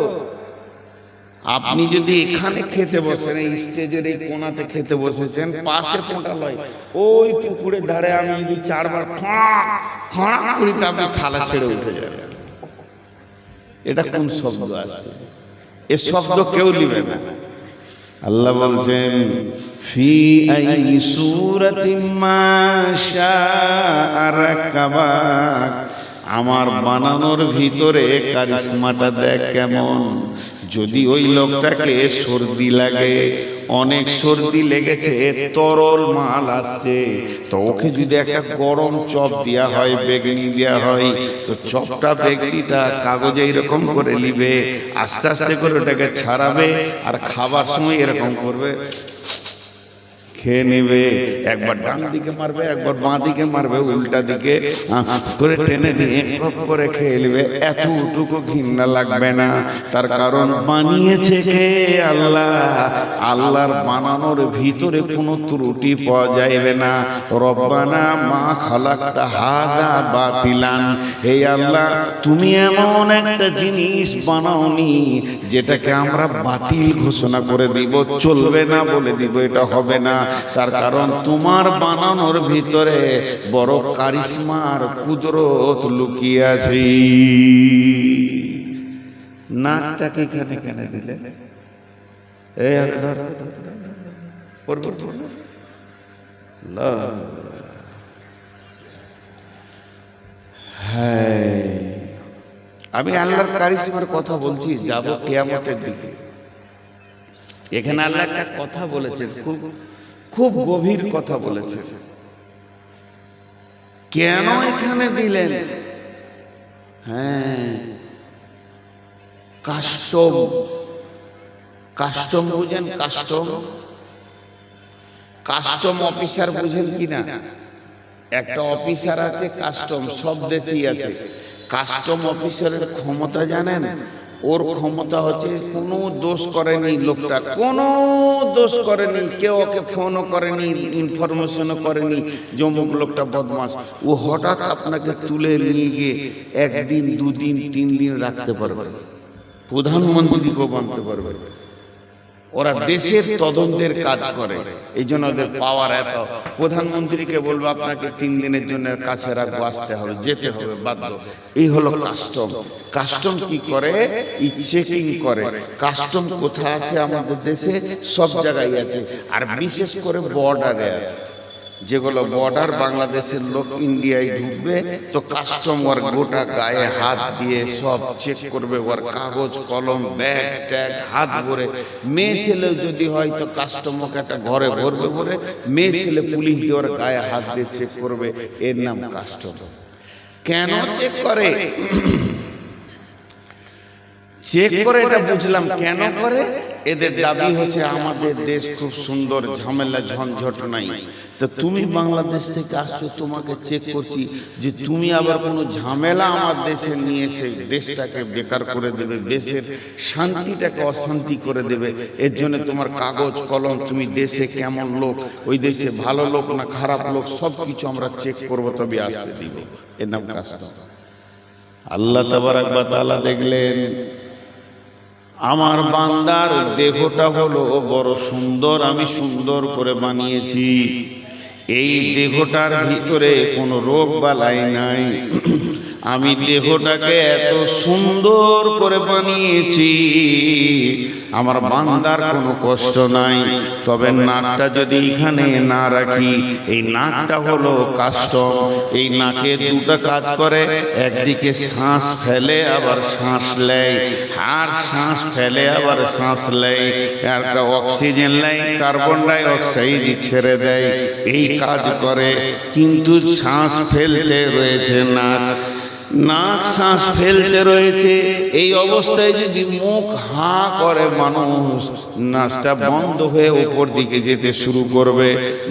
আপনি যদি এখানে খেতে বসেন, এই স্টেজের এই কোণাতে খেতে বসেছেন, পাশে পোঁটা লয়, ওই পুকুরের ধারে আমি যদি 4 বার খড়া খড়া করি, তা আপনি থালা ছেড়ে উঠে যাবেন। এটা কোন শব্দ আছে? এ শব্দ কেউ নিবে না। আল্লাহ বলছেন, ফি আই সূরাতিন মা শাআ রাকাবাক, আমার বানানোর ভিতরে কারিশমাটা দেখ কেমন। যদি ওই লোকটাকে সর্দি লাগে, অনেক সর্দি লেগেছে, তরল মাল আসছে, তো ওকে যদি একটা গরম চপ দেওয়া হয়, বেগনি দেওয়া হয়, তো চপটা বেগনিটা কাগজে এরকম করে নিবে, আস্তে আস্তে করে ওটাকে ছাড়াবে, আর খাবার সময় এরকম করবে, খেয়ে নেবে। একবার ডান দিকে মারবে, একবার বাঁ দিকে মারবে, উল্টা দিকে করে টেনে দিয়ে করে খেয়ে নেবে। এতটুকু ঘৃণা লাগবে না। তার কারণ বানিয়েছে কে? আল্লাহ। আল্লাহর বানানোর ভিতরে কোনো ত্রুটি পাওয়া যাবে না। রব্বানা মা খালাকতা হাযা বাতিলান, হে আল্লাহ, তুমি এমন একটা জিনিস বানাওনি যেটাকে আমরা বাতিল ঘোষণা করে দিব, চলবে না বলে দিব, এটা হবে না। তার কারণ তোমার বানানোর ভিতরে বড় কারিশমার কুদরত লুকিয়ে আছে। নাকটাকে এখানে কেন দিলে? এই ধর, হ্যাঁ, আমি আল্লাহর কারিশমার কথা বলছি, যাব কিয়ামতের দিকে। এখানে আল্লাহ একটা কথা বলেছেন, খুব গভীর কথা বলেছে। কেন এখানে দিলেন? হ্যাঁ, কাস্টম, কাস্টম বুঝেন? কাস্টম, কাস্টম অফিসার বুঝেন কিনা? একটা অফিসার আছে কাস্টম, সব দেশেই আছে। কাস্টম অফিসারের ক্ষমতা জানেন? ওর ক্ষমতা হচ্ছে কোনো দোষ করেনি লোকটা, কোনো দোষ করেনি, কেউ ওকে ফোনও করেনি, ইনফরমেশনও করেনি যে অমুক লোকটা বদমাশ, ও হঠাৎ আপনাকে তুলে নিয়ে গিয়ে 1 দিন 2 দিন 3 দিন রাখতে পারবে, প্রধানমন্ত্রীকেও বানতে পারবে। ওরা দেশের তদন্তের কাজ করে, এই জন্য ওদের পাওয়ার এত। প্রধানমন্ত্রীকে বলবো আপনাকে 3 দিনের জন্য কাছে রাখবো, আসতে হবে, যেতে হবে বাধ্য। এই হলো কাস্টম। কাস্টম কি করে? এই চেকিং করে। কাস্টম কোথায় আছে আমাদের দেশে? সব জায়গায় আছে, আর বিশেষ করে বর্ডারে আছে। যেগুলো বর্ডার বাংলাদেশের লোক ইন্ডিয়ায় ঢুকবে তো কাস্টম ওর গোটা গায়ে হাত দিয়ে সব চেক করবে, ওর কাগজ কলম ব্যাগ ট্যাগ হাত ভরে। মেয়ে ছেলে যদি হয় তো কাস্টম ওকে একটা ঘরে ভরবে, ভরে মেয়ে ছেলে পুলিশ দিয়ে ওর গায়ে হাত দিয়ে চেক করবে। এর নাম কাস্টম। কেন চেক করে? চেক করে এটা বুঝলাম কেন করে। এদের দাবি হচ্ছে আমাদের দেশ খুব সুন্দর, ঝামেলা ঝঞ্ঝট নাই। তো তুমি বাংলাদেশ থেকে আসছো, তোমাকে চেক করছি যে তুমি আবার কোনো ঝামেলা আমার দেশে নিয়ে এসে দেশটাকে বেকার করে দেবে, দেশের শান্তিটাকে অশান্তি করে দেবে। এর জন্য তোমার কাগজ কলম, তুমি দেশে কেমন লোক, ওই দেশে ভালো লোক না খারাপ লোক, সব কিছু আমরা চেক করবো, তবে আসতে দিব। এর নাম কাস্টম। আল্লাহ তাবারাক ওয়া তাআলা দেখলেন আমার বান্দার দেহটা হলো বড় সুন্দর, আমি সুন্দর করে বানিয়েছি। এই দেহটার ভিতরে কোনো রোগ বালাই নাই। আমি দেহটাকে এত সুন্দর করে বানিয়েছি, আমার বান্দার কোনো কষ্ট নাই। তবে নাকটা যদি এখানে না রাখি, এই নাকটা হলো কাস্টম। এই নাকে দুটো কাজ করে, একদিকে শ্বাস ফেলে আবার শ্বাস নেয়, আর শ্বাস ফেলে আবার শ্বাস নেয়, আর অক্সিজেন নেয়, কার্বন ডাই অক্সাইড ছেড়ে দেয়, এই কাজ করে। কিন্তু শ্বাস ফেলতে রয়েছে নাক, নাক শ্বাস ফেলতে রয়েছে। এই অবস্থায় যদি মুখ হাঁ করে মানুষ, নাকটা বন্ধ হয়ে উপর দিকে যেতে শুরু করবে।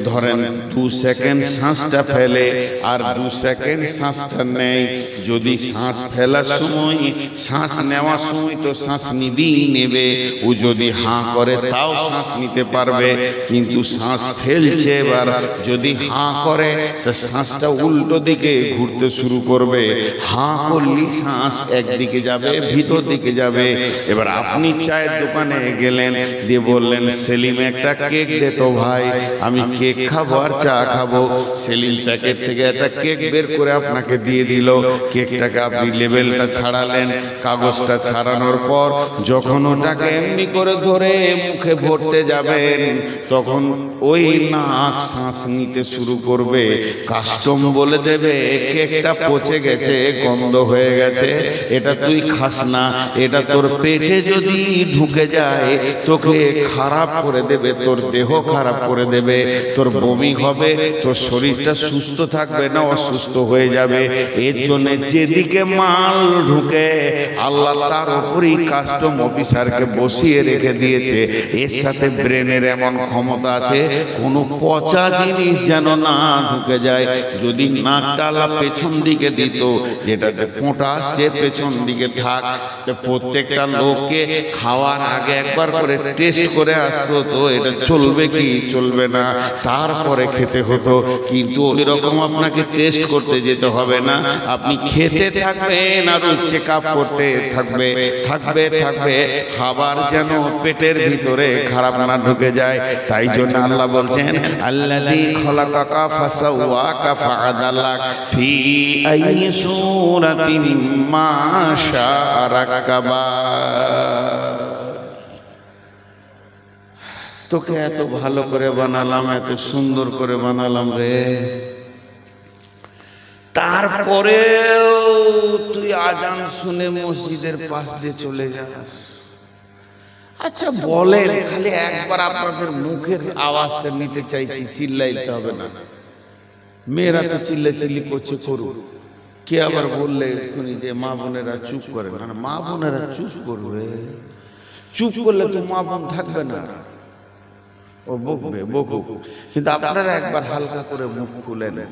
ধরেন 2 সেকেন্ড শ্বাসটা ফেলে আর 2 সেকেন্ড শ্বাসটা নেয়। যদি শ্বাস ফেলার সময় শ্বাস নেওয়ার সময় তো শ্বাস নিবেই নেবে, ও যদি হাঁ করে তাও শ্বাস নিতে পারবে। কিন্তু শ্বাস ফেলছে, এবার যদি হাঁ করে তো শ্বাসটা উল্টো দিকে ঘুরতে শুরু করবে। হাঁ করলি শ্বাস একদিকে যাবে, ভিতর দিকে যাবে। এবার আপনি চায়ের দোকানে গেলেন, দিয়ে বললেন সেলিম একটা কেক দে তো ভাই, আমি কেক খাবো আর চা খাবো। সেলিম প্যাকেট থেকে একটা কেক বের করে আপনাকে দিয়ে দিল। কেকটাকে আপনি লেবেলটা ছাড়ালেন, কাগজটা ছাড়ানোর পর যখন ওটাকে এমনি করে ধরে মুখে ভরতে যাবেন, তখন ওই নাক শ্বাস নিতে শুরু করবে। কাস্টম বলে দেবে কেকটা পচে গেছে, গন্ধ হয়ে গেছে, এটা তুই খাস না। এটা তোর পেটে যদি ঢুকে যায় তোকে খারাপ করে দেবে, তোর দেহ খারাপ করে দেবে, তোর বমি হবে, তোর শরীরটা সুস্থ থাকবে না, অসুস্থ হয়ে যাবে। এর জন্য যেদিকে মাল ঢুকে আল্লাহ তার উপরই কাস্টম অফিসারকে বসিয়ে রেখে দিয়েছে। এর সাথে ব্রেনের এমন ক্ষমতা আছে, কোনো পচা জিনিস যেন না ঢুকে যায়। যদি নাকটা আল্লাহ পেছন দিকে দিত, যেটাতে ফোঁটা সে পেছন দিকে থাক, প্রত্যেকটা লোককে খাওয়ার আগে একবার করে টেস্ট করে আসতো, তো এটা চলবে কি চলবে না তারপরে খেতে হতো। কিন্তু ওই রকম আপনাকে টেস্ট করতে যেতে হবে না, আপনি খেতে থাকবেন আর চেক আপ করতে থাকবে থাকবে থাকবে, খাবার যেন পেটের ভিতরে খারাপ না ঢুকে যায়। তাই জন্য আল্লাহ বলছেন আল্লাযী খালাকাকা ফাসাওয়াকা ফাআদালাক ফি আইয়ি সূরাতিন মা শাআ রাকাবা। তোকে এত ভালো করে বানালাম, এত সুন্দর করে বানালাম রে, তারপরেও তুই আজান শুনে মসজিদের পাশ দিয়ে চলে যাস। আচ্ছা বলেন, খালি একবার আপনাদের মুখের আওয়াজটা নিতে চাইছি, চিল্লাইতে হবে না। মেয়েরা তো চিল্লাচিল্লি করছে, করুক। কে আবার বললে যে মা বোনেরা চুপ করে না, মা বোনেরা চুপ করবে, চুপ করলে তো মা বোন থাকবে না, ও বকবে বকুক। কিন্তু আপনারা একবার হালকা করে মুখ খুলে নেন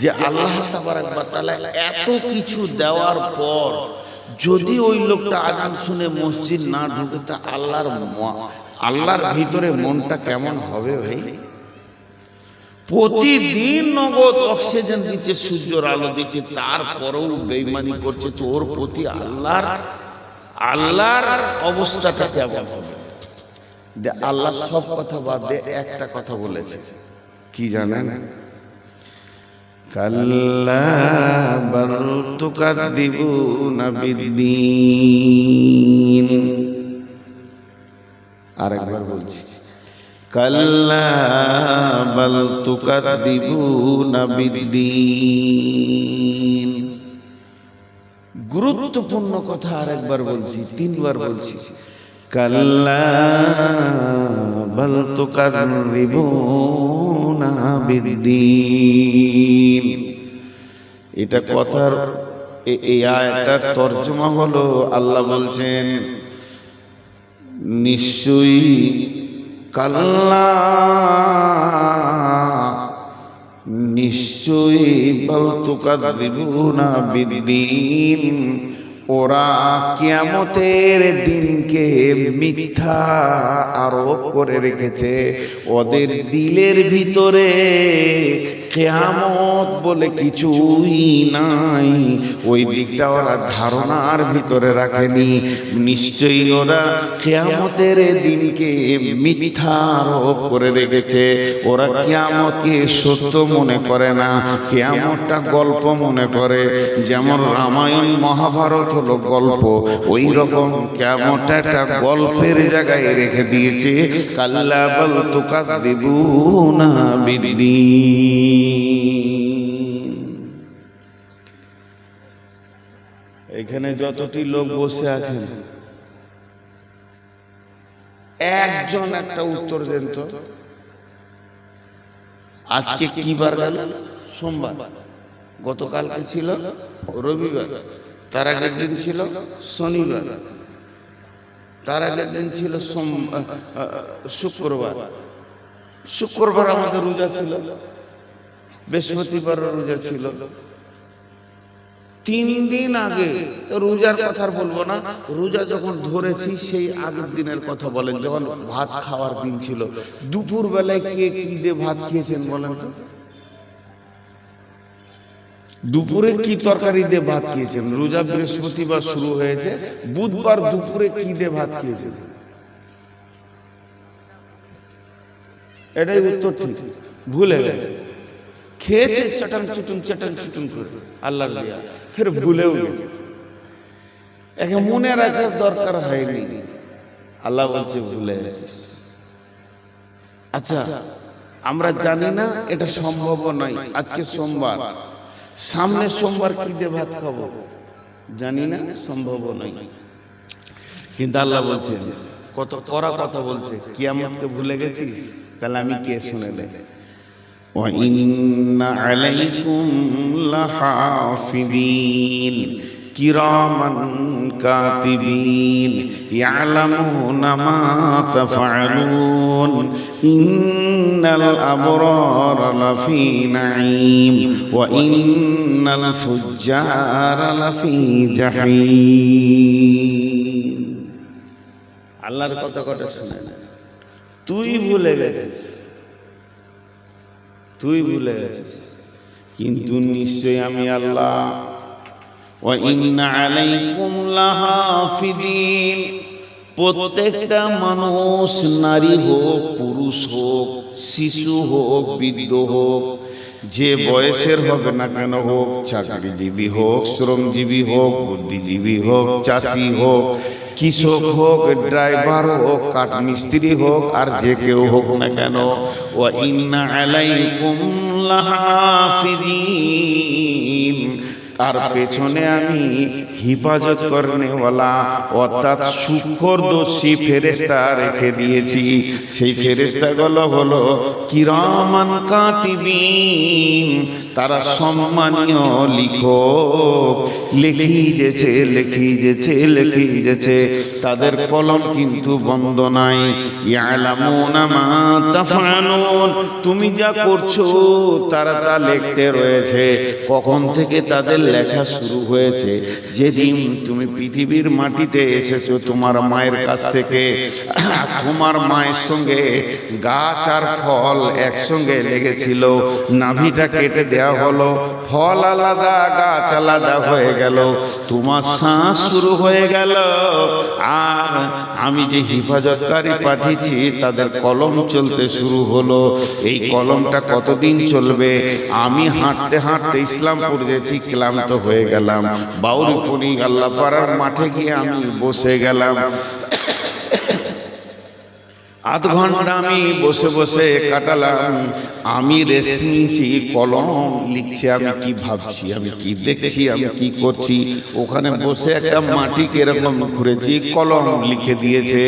যে আল্লাহ তাবারক ওয়া তাআলা এত কিছু দেওয়ার পর যদি ওই লোকটা আজান শুনে মসজিদ না ঢুকে, তা আল্লাহর ভিতরে মনটা কেমন হবে ভাই? প্রতিদিন নগদ অক্সিজেন দিচ্ছে, সূর্যের আলো দিচ্ছে, তারপরেও বেঈমানি করছে, তো ওর প্রতি আল্লাহর অবস্থাটা কেমন হবে? যে আল্লাহ সব কথা বাদ দিয়ে একটা কথা বলেছে, কি জানেন? কাল্লা বাল তুকাদ্দিবুনা বিদ্দীন। আরেকবার বলছি, কাল্লা বাল তুকাদ্দিবুনা বিদ্দীন। গুরুত্বপূর্ণ কথা আরেকবার বলছি, তিনবার বলছি, কাল্লা বাল তুকাদ্দিবুনা বিদ্দীন। এটা কথার এই আয়াতটার তর্জমা হলো, আল্লাহ বলছেন নিশ্চয়ই কাল্লা, নিশ্চয়ই বাল তুকাদ্দিবুনা বিদ্দীন, ওরা কিয়ামতের দিনকে মিথ্যা আরোপ করে রেখেছে। ওদের দিলের ভিতরে কিয়ামত বলে কিছুই নাই, ওই দিকটা ওরা ধারণার ভিতরে রাখেনি। নিশ্চয়ই ওরা কিয়ামতের দিনকে মিথ্যা আরোপ করে রেখেছে। ওরা কিয়ামতকে সত্য মনে করে না, কিয়ামতটা গল্প মনে করে। যেমন রামায়ণ মহাভারত হলো গল্প, ওই রকম কিয়ামতটা একটা গল্পের জায়গায় রেখে দিয়েছে। কাল্লা বাল তুকাদ্দিবুনা বিদ্দীন। এখানে যতটি লোক বসে আছেন, একজন একটা উত্তর দেন তো। আজকে কি বার গেল? সোমবার। গতকালকে ছিল রবিবার, তার আগের দিন ছিল শনিবার, তার আগের দিন ছিল শুক্রবার। শুক্রবার আমাদের রোজা ছিল, বৃহস্পতিবার রোজা ছিল। 3 দিন আগে রোজার কথা বলবো না, রোজা যখন ধরেছি সেই আগের দিনের কথা বলেন, যখন ভাত খাওয়ার দিন ছিল। দুপুর বেলায় কে কি দিয়ে ভাত খেয়েছেন বলেন তো? দুপুরে কি তরকারি দিয়ে ভাত খেয়েছেন? রোজা বৃহস্পতিবার শুরু হয়েছে, বুধবার দুপুরে কি দিয়ে ভাত খেয়েছেন? এটাই উত্তর ঠিক। ভুলে গেছে, খেয়েছে চটন চুটুন করে, আল্লাহ দিয়া, ফের ভুলেও গেছে। একে মনে রাখার দরকার হয়নি, আল্লাহ বলছে ভুলে গেছিস। আচ্ছা, আমরা জানি না, এটা সম্ভব নয়। আজকে সোমবার, সামনে সোমবার কি দিয়ে ভাত খাবো জানি না, সম্ভব নয়। কিন্তু আল্লাহ বলছেন, কত কড়া কথা বলছে, কিয়ামতকে ভুলে গেছিস? তাহলে আমি কে শুনে নে। ওয়া ইন্না আলাইকুম লাহাফিদিন কিরামান কাতিবিন ইয়ালামুনা মা তাফআলুন ইন্নাল আবরারা লাফি নাঈম ওয়া ইন্নাল ফুজ্জারা লাফি জাহিম। আল্লাহর কথা কথা শুনে না, তুই ভুলে গেছিস, তুই ভুলে গেছিস, কিন্তু নিশ্চয় আমি আল্লাহ। ওয়া ইন্না আলাইকুম লাহাফিদিন, প্রত্যেকটা মানুষ, নারী হোক, পুরুষ হোক, শিশু হোক, বৃদ্ধ হোক, যে বয়সের হবে না কেন হোক, চাকরিজীবী হোক, শ্রমজীবী হোক, বুদ্ধিজীবী হোক, চাষি হোক, কৃষক হোক, ড্রাইভার হোক, কাঠমিস্ত্রি হোক, আর যে কেউ হোক না কেন, ওয়া ইন্না আলাইকুম লাহাফিদিন, তার পেছনে আমি হিফাজত করনেওয়ালা অর্থাৎ সূক্ষ্মদর্শী ফেরেশতা রেখে দিয়েছি। সেই ফেরেশতাগুলো হলো কিরামান কাতিবিন, তারা সম্মানীয় লিখক, লিখিয়েছে, তাদের কলম কিন্তু বন্ধ নাই। ইয়ালামুনা মা তাফআলুন, তুমি যা করছো তারা তা লিখতে রয়েছে। কখন থেকে তাদের লেখা শুরু হয়েছে যেদিন তুমি পৃথিবীর মাটিতে এসেছো, তোমার মায়ের কাছ থেকে। তোমার মায়ের সঙ্গে গাছ আর ফল একসঙ্গে লেগেছিল, নাভিটা কেটে দেওয়া হলো, ফল আলাদা গাছ আলাদা হয়ে গেল, তোমার শ্বাস শুরু হয়ে গেল। আর আমি যে হিফাজতকারী পাঠিয়েছি তাদের কলম চলতে শুরু হলো। এই কলমটা কতদিন চলবে? আমি হাঁটতে হাঁটতে ইসলামপুর গেছি, ক্লান্ত হয়ে গেলাম, বাউরিপুরি আল্লাহপাড়ার মাঠে গিয়ে আমি বসে গেলাম। আধ ঘন্টা আমি বসে বসে কাটালাম। আমি রেস্ট নিয়েছি, কলম লিখছি, আমি কি ভাবছি, আমি কি দেখছি, আমি কি করছি। ওখানে বসে একটা মাটি এরকম ঘুরেছি, কলম লিখে দিয়েছে।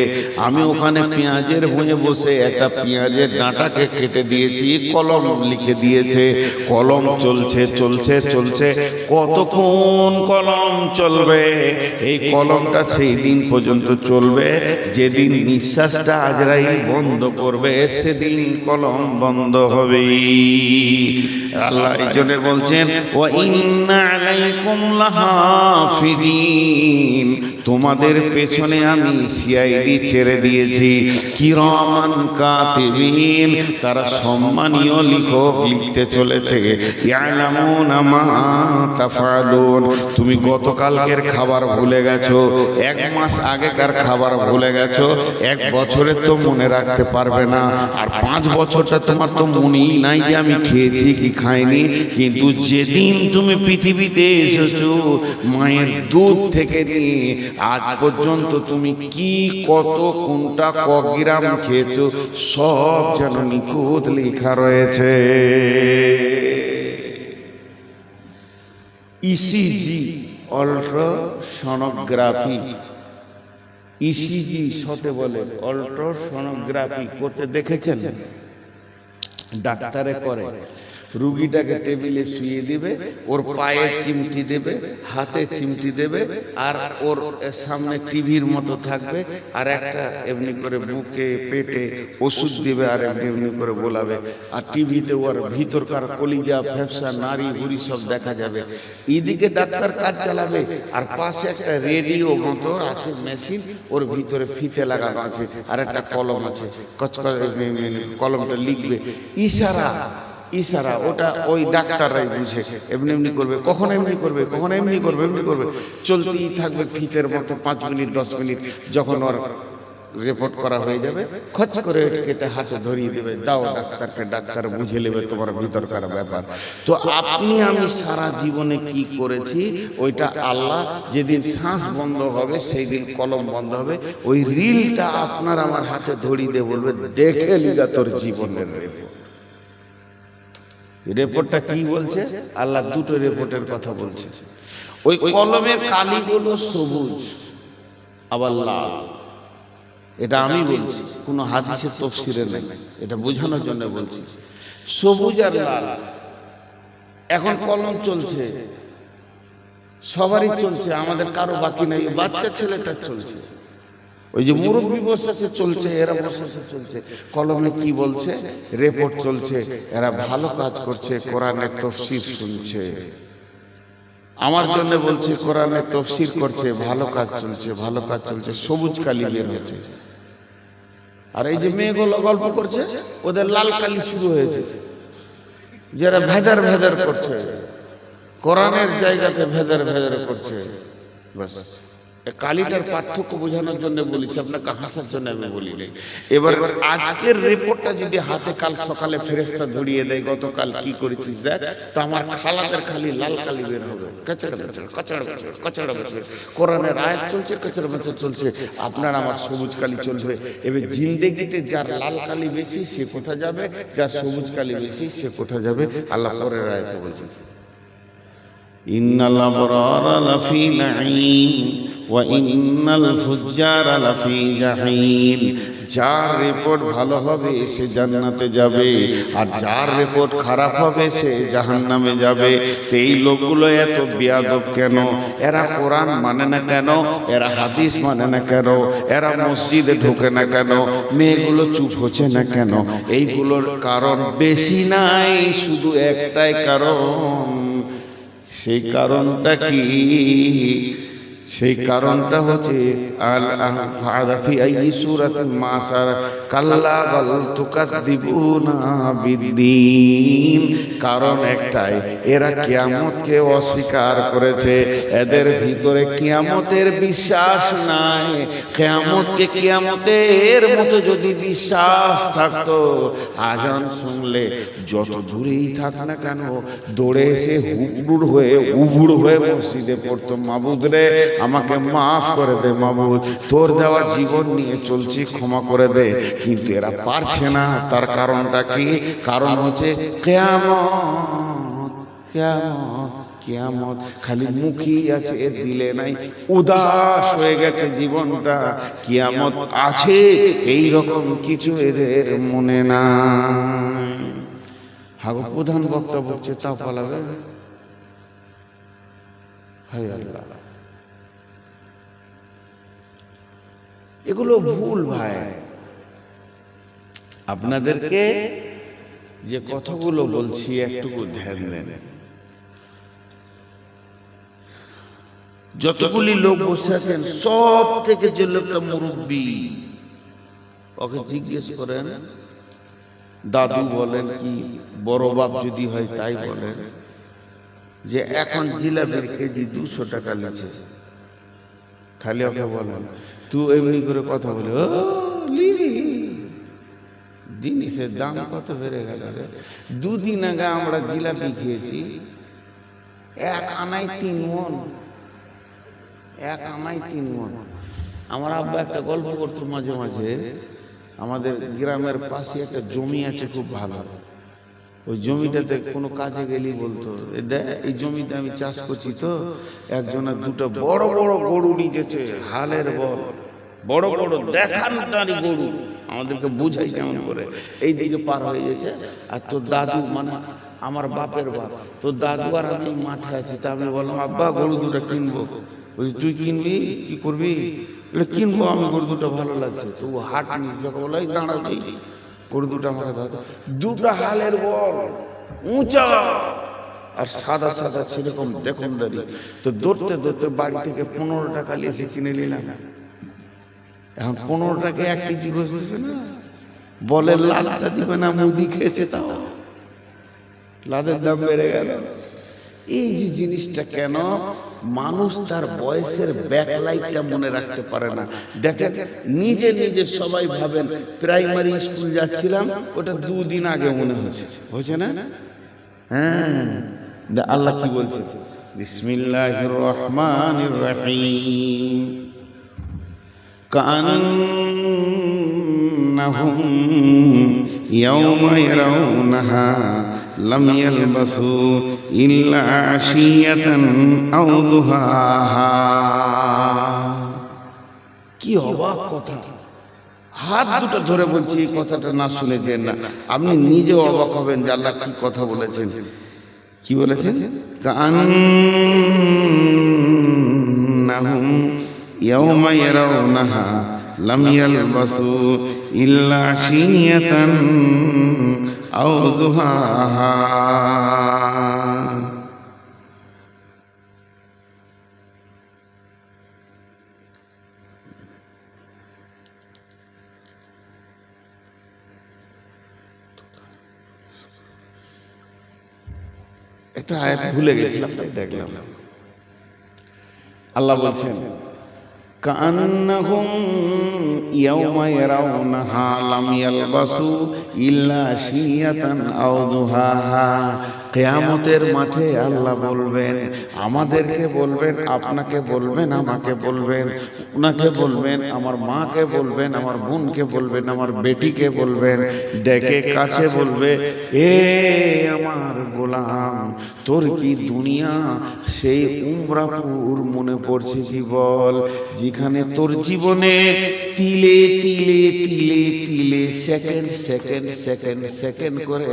আমি ওখানে পেঁয়াজের ভুঁয়ে বসে একটা পেঁয়াজের ডাঁটাকে কেটে দিয়েছি, কলম লিখে দিয়েছে। কলম চলছে চলছে চলছে, কতক্ষণ কলম চলবে? এই কলমটা সেই দিন পর্যন্ত চলবে যেদিন নিঃশ্বাসটা আজরাইল বন্ধ করবে, সেদিন কলম বন্ধ হবে। আল্লাহ এই জন্য বলছেন, ওয়া ইন্না আলাইকুম লাহাফিজিন, তোমাদের পেছনে আমি সিআইডি ছেড়ে দিয়েছি, কিরামান কাতিবিন, তারা সম্মানীয় লেখক লিখতে চলেছে। ইয়ালামুনা মা তাফআলুন, তুমি গতকালকের খাবার ভুলে গেছো, এক মাস আগেকার খাবার ভুলে গেছো, এক বছরের তো মনে রাখতে পারবে না, আর 5 বছরটা তোমার তো মনেই নাই যে আমি খেয়েছি কি খাইনি। কিন্তু যেদিন তুমি পৃথিবীতে এসেছো, মায়ের দুধ থেকে নিয়ে আজ পর্যন্ত তুমি কি, কত, কোনটা, ক গ্রাম খেয়েছো, সব যেন নিখুঁত লেখা রয়েছে। ইসিজি, আল্ট্রাসনোগ্রাফি, ইসিজি শর্টে বলে, আল্ট্রাসনোগ্রাফি করতে দেখেছেন? ডাক্তারে করে, রুগীটাকে টেবিলে শুয়ে দিবে, ওর পায়ে চিমটি দেবে, হাতে চিমটি দেবে, আর ওর সামনে টিভির মতো থাকবে, আর একটা এমনি করে বুকে পেটে ওষুধ দিবে, আর এমনি করে বলাবে, আর টিভিতে ওর ভিতরকার কলিজা, ফ্যাপসা, নাড়ি বুড়ি সব দেখা যাবে। এদিকে ডাক্তার কাজ চালাবে, আর পাশে একটা রেডিও মতো আছে মেশিন, ওর ভিতরে ফিতে লাগানো আছে, আর একটা কলম আছে, কলমটা লিখবে ইশারা ইশারা, ওটা ওই ডাক্তাররাই বুঝে, এমনি এমনি করবে, কখন এমনি করবে, কখন এমনি করবে, এমনি করবে, চলতেই থাকবে ফিতের মতো 5 মিনিট 10 মিনিট। যখন ওর রিপোর্ট করা হয়ে যাবে, খচ করে কেটে হাতে ধরিয়ে দেবে, দাও ডাক্তারকে, ডাক্তার বুঝে নেবে তোমার ভিতরকার ব্যাপার। তো আপনি আমি সারা জীবনে কি করেছি, ওইটা আল্লাহ যেদিন শ্বাস বন্ধ হবে সেই দিন কলম বন্ধ হবে, ওই রিলটা আপনার আমার হাতে ধরিয়ে দিয়ে বলবে, দেখে লিগা তোর জীবনের রিপোর্ট। রিপোর্টটা কি বলছে? আল্লাহ দুটো রিপোর্টের কথা বলছে। ওই কলমের কালিগুলো সবুজ আবার লাল, এটা আমি বলছি, কোনো হাদিসের তাফসীরে নেই, এটা বোঝানোর জন্য বলছি। সবুজ আর লাল, এখন কলম চলছে, সবারই চলছে, আমাদের কারো বাকি নেই। বাচ্চা ছেলেটা চলছে, ওই যে মুরব্বী বসে চলছে, এরা বসে চলছে। কলমে কি বলছে? রিপোর্ট চলছে, এরা ভালো কাজ করছে, কোরআনের তাফসীর শুনছে। আমার জন্য বলছে, কোরআনের তাফসীর করছে, ভালো কাজ চলছে, ভালো কাজ চলছে, সবুজ কালি বের হচ্ছে। আর এই যে মেয়েগুলো গল্প করছে, ওদের লাল কালি শুরু হয়েছে, যারা ভেদার ভেদার করছে, কোরআনের জায়গাতে ভেদার ভেদার করছে। বাস কালিটার পার্থক্য বোঝানোর জন্য বলেছি, আপনাকে হাসার জন্য আমি বলি নাই। এবার আজকের রিপোর্টটা যদি হাতে কাল সকালে ফেরেশতা ধরিয়ে দেয়, গতকাল কি করেছিস দেখ, তো আমার খালাদের খালি লাল কালি বের হবে, কচড় বচড় কচড় বচড় কচড় বচড়। কোরআনের আয়াত চলছে, কচড় বচড় চলছে, আপনার আমার সবুজ কালি চলবে। এবার জিন্দেগিতে যার লাল কালি বেশি সে কোথায় যাবে, যার সবুজ কালি বেশি সে কোথায় যাবে? আল্লাহ পরের আয়াতে বলছেন, ইন্নাল আবরারা লাফি নাঈম ওয়া ইন্নাল ফুজ্জারা লাফি জাহিম। যার রিপোর্ট ভালো হবে সে জান্নাতে যাবে, আর যার রিপোর্ট খারাপ হবে সে জাহান্নামে যাবে। তো এই লোকগুলো এত বেয়াদব কেন? এরা কোরআন মানে না কেন? এরা হাদিস মানে না কেন? এরা মসজিদে ঢোকে না কেন? মেয়েগুলো চুপ হচ্ছে না কেন? এইগুলোর কারণ বেশি নাই, শুধু একটাই কারণ, সেই কারণটা কি? সেই কারণটা হচ্ছে আল আনফাদা ফি আইয়ি সূরাতিন মা সার কাল্লা বাল তুকাদ্দিবুনা বিদ্দীন। কারণ একটাই, এরা কিয়ামতকে অস্বীকার করেছে। এদের ভিতরে কিয়ামতের বিশ্বাস নাই। কিয়ামতকে কিয়ামতের মতো যদি বিশ্বাস থাকতো, আজান শুনলে যত দূরেই থাক না কেন দৌড়ে এসে উবুড় হয়ে মসজিদে পড়তো, মাবুদ রে আমাকে মাফ করে দে, মাবুদ তোর দেওয়া জীবন নিয়ে চলছি, ক্ষমা করে দে। কিন্তু এরা পারছে না। তার কারণটা কি? কারণ হচ্ছে কিয়ামত, কিয়ামত, কিয়ামত খালি মুখই আছে, দিলে নাই। উদাস হয়ে গেছে জীবনটা। কিয়ামত আছে এই রকম কিছু এদের মনে নাই। হাগো প্রধান বক্তা বলছে, তা পালাবে। হায় আল্লাহ, এগুলো ভুল ভাই। আপনাদেরকে যে কথাগুলো বলছি একটুকু ধ্যান দেন। যতগুলি লোক বসে আছেন, সব থেকে যে লোকটা মুরব্বী, ওকে জিজ্ঞেস করেন, দাদু বলেন কি বড় বাপ যদি হয় তাই বলেন, যে এখন জিলাপির কেজি 200 টাকা লিখে। খালি ওকে বলেন, তুই এমনি করে কথা বলে, ও লিবি, জিনিসের দাম কত বেড়ে গেল রে। 2 দিন আগে আমরা জিলাপি খেয়েছি, 1 আনায় 3 মন, 1 আনায় 3 মন। আমার আব্বা একটা গল্প করতো মাঝে মাঝে, আমাদের গ্রামের পাশে একটা জমি আছে খুব ভালো। ওই জমিটাতে কোনো কাজে গেলি বলতো, এই জমিতে আমি চাষ করছি তো, একজনের 2টা বড় বড় গরু নিয়ে গেছে, হালের বল, বড় বড় দেখান তারি গরু। আমাদেরকে বুঝাই যেমন করে, এই দিকে পার হয়ে গেছে। আর তোর দাদু, মানে আমার বাপের বাপ, তোর দাদু আর আমি মাঠে আছি। তা আমি বললাম, আব্বা গরু 2টা কিনবো। বলছি, তুই কিনবি? কি করবি? কিনবো আমি, গরু 2টা ভালো লাগছে। তো ও হাট নিয়ে যখন বলে, দাঁড়াও নেই, গরু 2টা আমাকে দাদা। 2টা হালের বল, উঁচা আর সাদা সাদা সেরকম দেখুন দাঁড়ি। তো দৌড়তে দৌড়তে বাড়ি থেকে 15 টাকা লিখে কিনে নিলাম। এখন 15 টাকা 1 কেজি গোস দিবে না, বলে লালটা দিবে না, মুদি খেয়েছে তাও। লাদের দাম বেড়ে গেল। এই যে জিনিসটা কেন? মানুষ তার বয়সের ব্যাকলাইটটা মনে রাখতে পারে না। দেখেন, নিজে নিজে সবাই ভাবেন প্রাইমারি স্কুল যাচ্ছিলাম, ওটা 2 দিন আগে মনে হয়েছে না? হ্যাঁ, আল্লাহ কি বলছে? বিসমিল্লাহির রহমানির রহিম। কান্নাহুম ইয়াওমা ইয়ারাউনাহা লাম ইয়ালবাসু ইল্লা আশিয়াতান আও দুহাহা। কি অবাক কথা! হাত দুটো ধরে বলছি, এই কথাটা না শুনে যেন না, আপনি নিজেও অবাক হবেন যে আল্লাহ কি কথা বলেছেন। কি বলেছেন? কান্নাহুম ইয়াওমা ইয়ারাউনাহা লাম ইয়ালবাসু ইল্লা আশিয়াতান আও দুহাহা। একটা আয়াত ভুলে গেছিলাম, তাই দেখলাম। আল্লাহ বলছেন, কান্নাহুম ইয়াওমা ইয়ারাউনাহা লাম ইয়ালবাসু ইল্লা আশিয়াতান আও দুহাহা। কিয়ামতের মাঠে আল্লাহ বলবেন, আমাদেরকে বলবেন, আপনাকে বলবেন, আমাকে বলবেন, উনাকে বলবেন, আমার মাকে বলবেন, আমার বোনকে বলবেন, আমার বেটিকে বলবেন, ডেকে কাছে বলবে, এ আমার গোলাম, তোর কি দুনিয়া সেই উমরাপুর মনে পড়ছে কি বল, যেখানে তোর জীবনে তিলে তিলে তিলে তিলে সেকেন্ড সেকেন্ড সেকেন্ড সেকেন্ড করে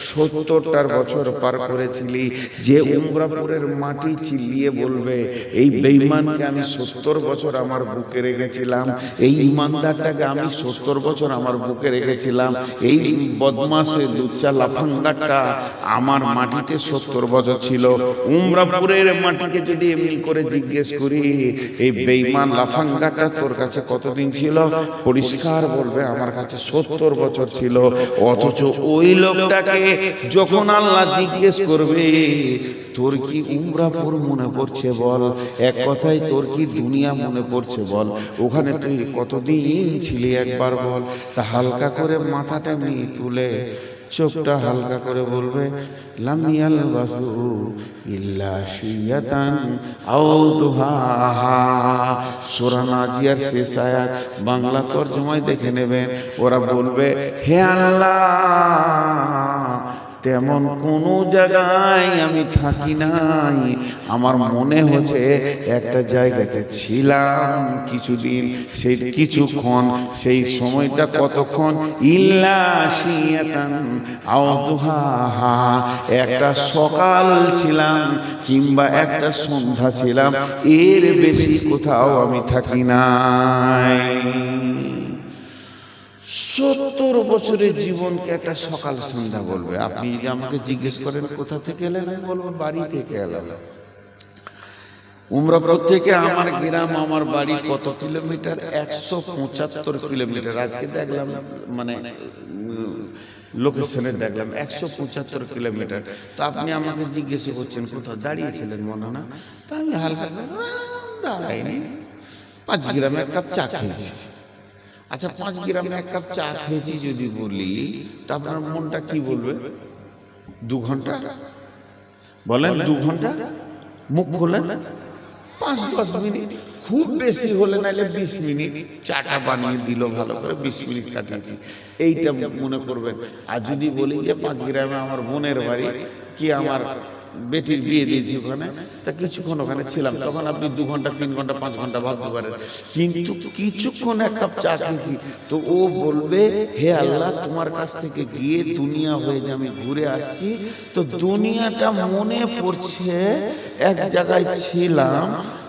70টার বছর পার পার করেছিলি, যে উমরাপুরের মাটি চিল্লিয়ে বলবে এই বেঈমানকে আমি 70 বছর আমার বুকে রেখেছিলাম, এই ইমানদারটাকে আমি 70 বছর আমার বুকে রেখেছিলাম, এই বদমাশে লুচ্চা লাফাঙ্গাটা আমার মাটিতে 70 বছর ছিল। উমরাপুরের মাটিকে যদি এমনি করে জিজ্ঞেস করি এই বেঈমান লাফাঙ্গাটা তোর কাছে কতদিন ছিল, পরিষ্কার বলবে আমার কাছে 70 বছর ছিল। অথচ ওই লোকটাকে যখন আল্লাহ জিজ্ঞেস করবে তোর কি উমরাপুর মনে পড়ছে বল, এক কথায় তোর কি দুনিয়া মনে পড়ছে বল, ওখানে তুই কতদিন ছিলি একবার বল। তা হালকা করে মাথাটা নিয়ে তুলে চোখটা হালকা করে বলবে লাম ইয়ালবাসু ইল্লা শিয়াতান আও দুহাহা। সূরা নাজিয়ার শেষ আয়াত বাংলা তরজমায় দেখে নেবেন। ওরা বলবে হে আল্লাহ, তেমন কোনো জায়গায় আমি থাকি নাই, আমার মনে হচ্ছে একটা জায়গাতে ছিলাম কিছুদিন, সেই কিছুক্ষণ, সেই সময়টা কতক্ষণ, ইল্লা শিয়াতান আও দুহাহা, একটা সকাল ছিলাম কিংবা একটা সন্ধ্যা ছিলাম, এর বেশি কোথাও আমি থাকি নাই। 70 বছরের জীবনকে একটা সকাল সন্ধ্যা বলবে। আপনি যদি আমাকে জিজ্ঞেস করেন কোথা থেকে এলেন, আমি বলবো বাড়ি থেকে এলাম। উমরাপুর থেকে আমার গ্রাম আমার বাড়ি কত কিলোমিটার? 175 কিলোমিটার। আজকে দেখলাম মানে লোকেশনে দেখলাম 175 কিলোমিটার। তো আপনি আমাকে জিজ্ঞেস করছেন কোথাও দাঁড়িয়েছিলেন মনে না? তা আমি হালকা দাঁড়াইনি, 5 গ্রামে এক কাপ চা খেয়েছি। আচ্ছা, 5 গ্রামে এক কাপ চা খেয়েছি যদি বলি, তা আপনার মনটা কি বলবে? 2 ঘন্টা বলেন, 2 ঘন্টা মুখ খোলেন, 5-10 মিনিট, খুব বেশি হলে নাইলে 20 মিনিট চাটা বানিয়ে দিল ভালো করে, 20 মিনিট কাটিয়েছি, এইটা মনে করবেন। আর যদি বলি যে 5 গ্রামে আমার বোনের বাড়ি, কি আমার বেটির বিয়ে দিয়েছি ওখানে, তা কিছুক্ষণ ওখানে ছিলাম, তখন আপনি 2 ঘন্টা 3 ঘন্টা 5 ঘন্টা ভাবতে পারেন। কিন্তু কিছুক্ষণ এক কাপ চা খেয়েছি, তো ও বলবে হে আল্লাহ, তোমার কাছ থেকে গিয়ে দুনিয়া হয়ে যে আমি ঘুরে আসছি, তো দুনিয়াটা মনে পড়ছে এক জায়গায় ছিলাম